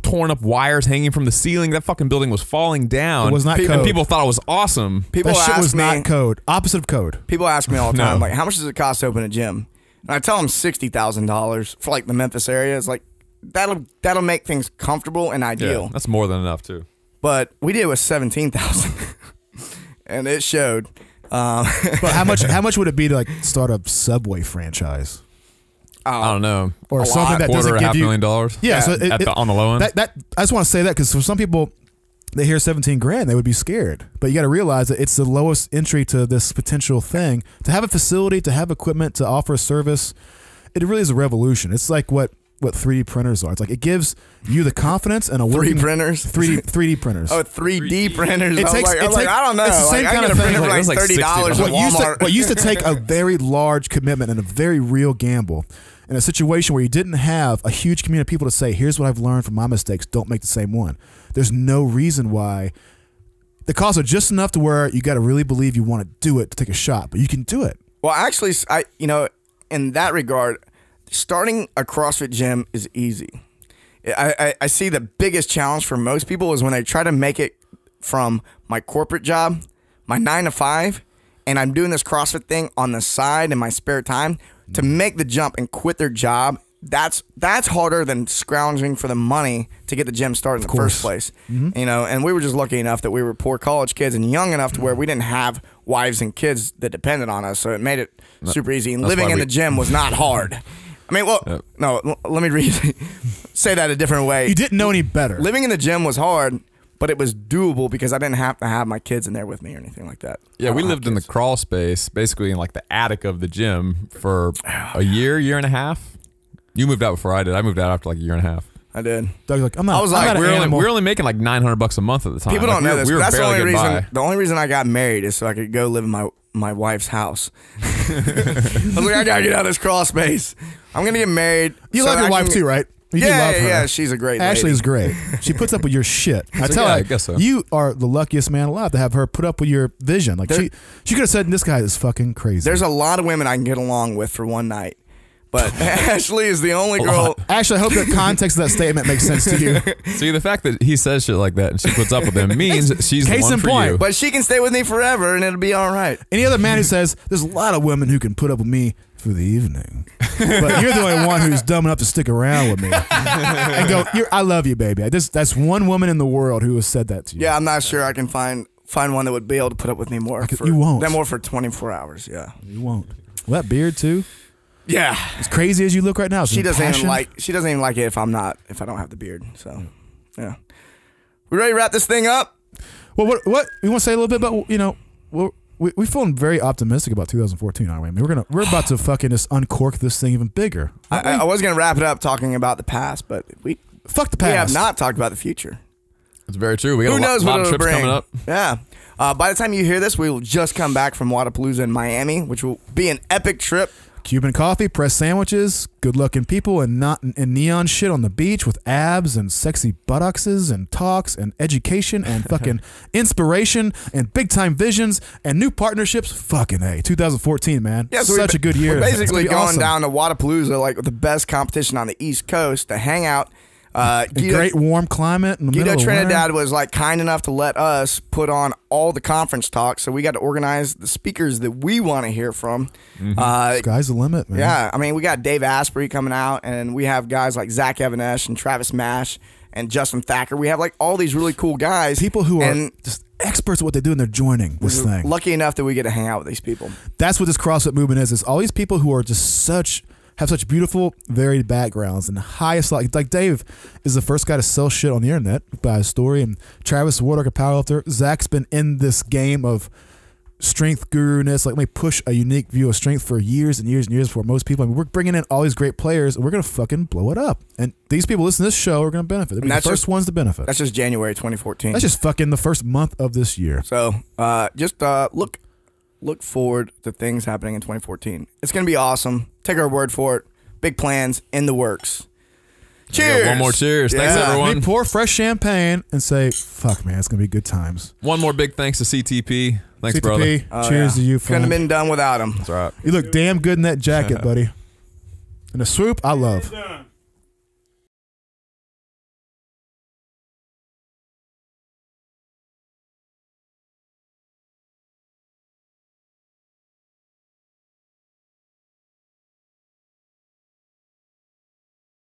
torn up wires hanging from the ceiling. That fucking building was falling down. It was not code. And people thought it was awesome. That shit was not code. Opposite of code. People ask me all the time, how much does it cost to open a gym? And I tell them $60,000 for like the Memphis area. It's like that'll make things comfortable and ideal. Yeah, that's more than enough too. But we did it with 17,000, and it showed. But how much would it be to like start a Subway franchise? I don't know, or something that doesn't give you $250,000. Yeah, so on the low end. That I just want to say that because for some people, they hear 17 grand, they would be scared. But you got to realize that it's the lowest entry to this potential thing. To have a facility, to have equipment, to offer a service, it really is a revolution. It's like what 3D printers are. It's like it gives you the confidence and a working 3D printers. 3D printers. Oh, 3D printers. It takes, I was like, I don't know. It's the same kind of thing. For like $30 at Walmart. What used to take a very large commitment and a very real gamble in a situation where you didn't have a huge community of people to say, here's what I've learned from my mistakes, don't make the same one. There's no reason why. The costs are just enough to where you got to really believe you want to do it to take a shot, but you can do it. Well, actually, in that regard, starting a CrossFit gym is easy. I see the biggest challenge for most people is when they try to make it from my corporate job, my 9 to 5, and I'm doing this CrossFit thing on the side in my spare time. To make the jump and quit their job, that's harder than scrounging for the money to get the gym started in the first place. Mm-hmm. And we were just lucky enough that we were poor college kids and young enough to where we didn't have wives and kids that depended on us, so it made it super easy. And living in the gym was not hard. I mean, well, no, let me say that a different way. You didn't know any better. Living in the gym was hard, but it was doable because I didn't have to have my kids in there with me or anything like that. Yeah, we lived in the crawl space, basically in like the attic of the gym for a year and a half. You moved out before I did. I moved out after like a year and a half. I did. Doug's like, I'm not. I was like, we're only making like $900 a month at the time. People don't know this. That's the only reason. By. The only reason I got married is so I could go live in my wife's house. I was like, I gotta get out of this crawl space. I'm gonna get married. You love your wife too, right? You yeah, love her. Yeah, she's a great lady. Ashley is great. She puts up with your shit. I tell her, I guess so. You are the luckiest man alive to have her put up with your vision. Like she could have said, this guy is fucking crazy. There's a lot of women I can get along with for one night. But Ashley is the only girl. Ashley, I hope the context of that statement makes sense to you. See, the fact that he says shit like that and she puts up with him means she's the one for you. But she can stay with me forever and it'll be all right. Any other man who says, there's a lot of women who can put up with me for the evening, but you're the only one who's dumb enough to stick around with me and go, I love you, baby. That's one woman in the world who has said that to you. Yeah, I'm not sure I can find one that would be able to put up with me more. You won't. More for 24 hours, yeah. You won't. Well, that beard, too. Yeah, as crazy as you look right now. She doesn't even like it if I don't have the beard. So, yeah. We ready to wrap this thing up? Well, what we want to say a little bit about we're feeling very optimistic about 2014, aren't we? I mean, we're about to fucking just uncork this thing even bigger. I was gonna wrap it up talking about the past, but fuck the past. We have not talked about the future. That's very true. We got a lot of trips coming up. Yeah. By the time you hear this, we will just come back from Wadapalooza in Miami, which will be an epic trip. Cuban coffee, pressed sandwiches, good-looking people, and neon shit on the beach with abs and sexy buttocks and talks and education and fucking inspiration and big-time visions and new partnerships. Fucking A. 2014, man. Yeah, so such a good year. We're basically going down to Wadapalooza, like the best competition on the East Coast, to hang out. A great warm climate in the middle of Trinidad was like kind enough to let us put on all the conference talks, so we got to organize the speakers that we want to hear from. Mm-hmm. Sky's the limit, man. Yeah, I mean, we got Dave Asprey coming out, and we have guys like Zach Evanesh and Travis Mash and Justin Thacker. We have like all these really cool guys, people who are just experts at what they do, and they're joining this thing. Lucky enough that we get to hang out with these people. That's what this CrossFit movement is. It's all these people who are just have such beautiful, varied backgrounds and the highest, like Dave is the first guy to sell shit on the internet by his story, and Travis Ward, a powerlifter. Zach's been in this game of strength guru-ness, like, let me push a unique view of strength for years and years and years before most people. I mean, we're bringing in all these great players, and we're going to fucking blow it up. And these people listening to this show are going to benefit. They're the first ones to benefit. That's just January 2014. That's just fucking the first month of this year. So just look forward to things happening in 2014. It's going to be awesome. Take our word for it. Big plans in the works. Cheers. One more cheers. Thanks, everyone. We pour fresh champagne and say, fuck, man, it's going to be good times. One more big thanks to CTP. Thanks, CTP, brother. Cheers to you, friend. Couldn't have been done without him. That's right. You look damn good in that jacket, buddy. And the swoop, I love.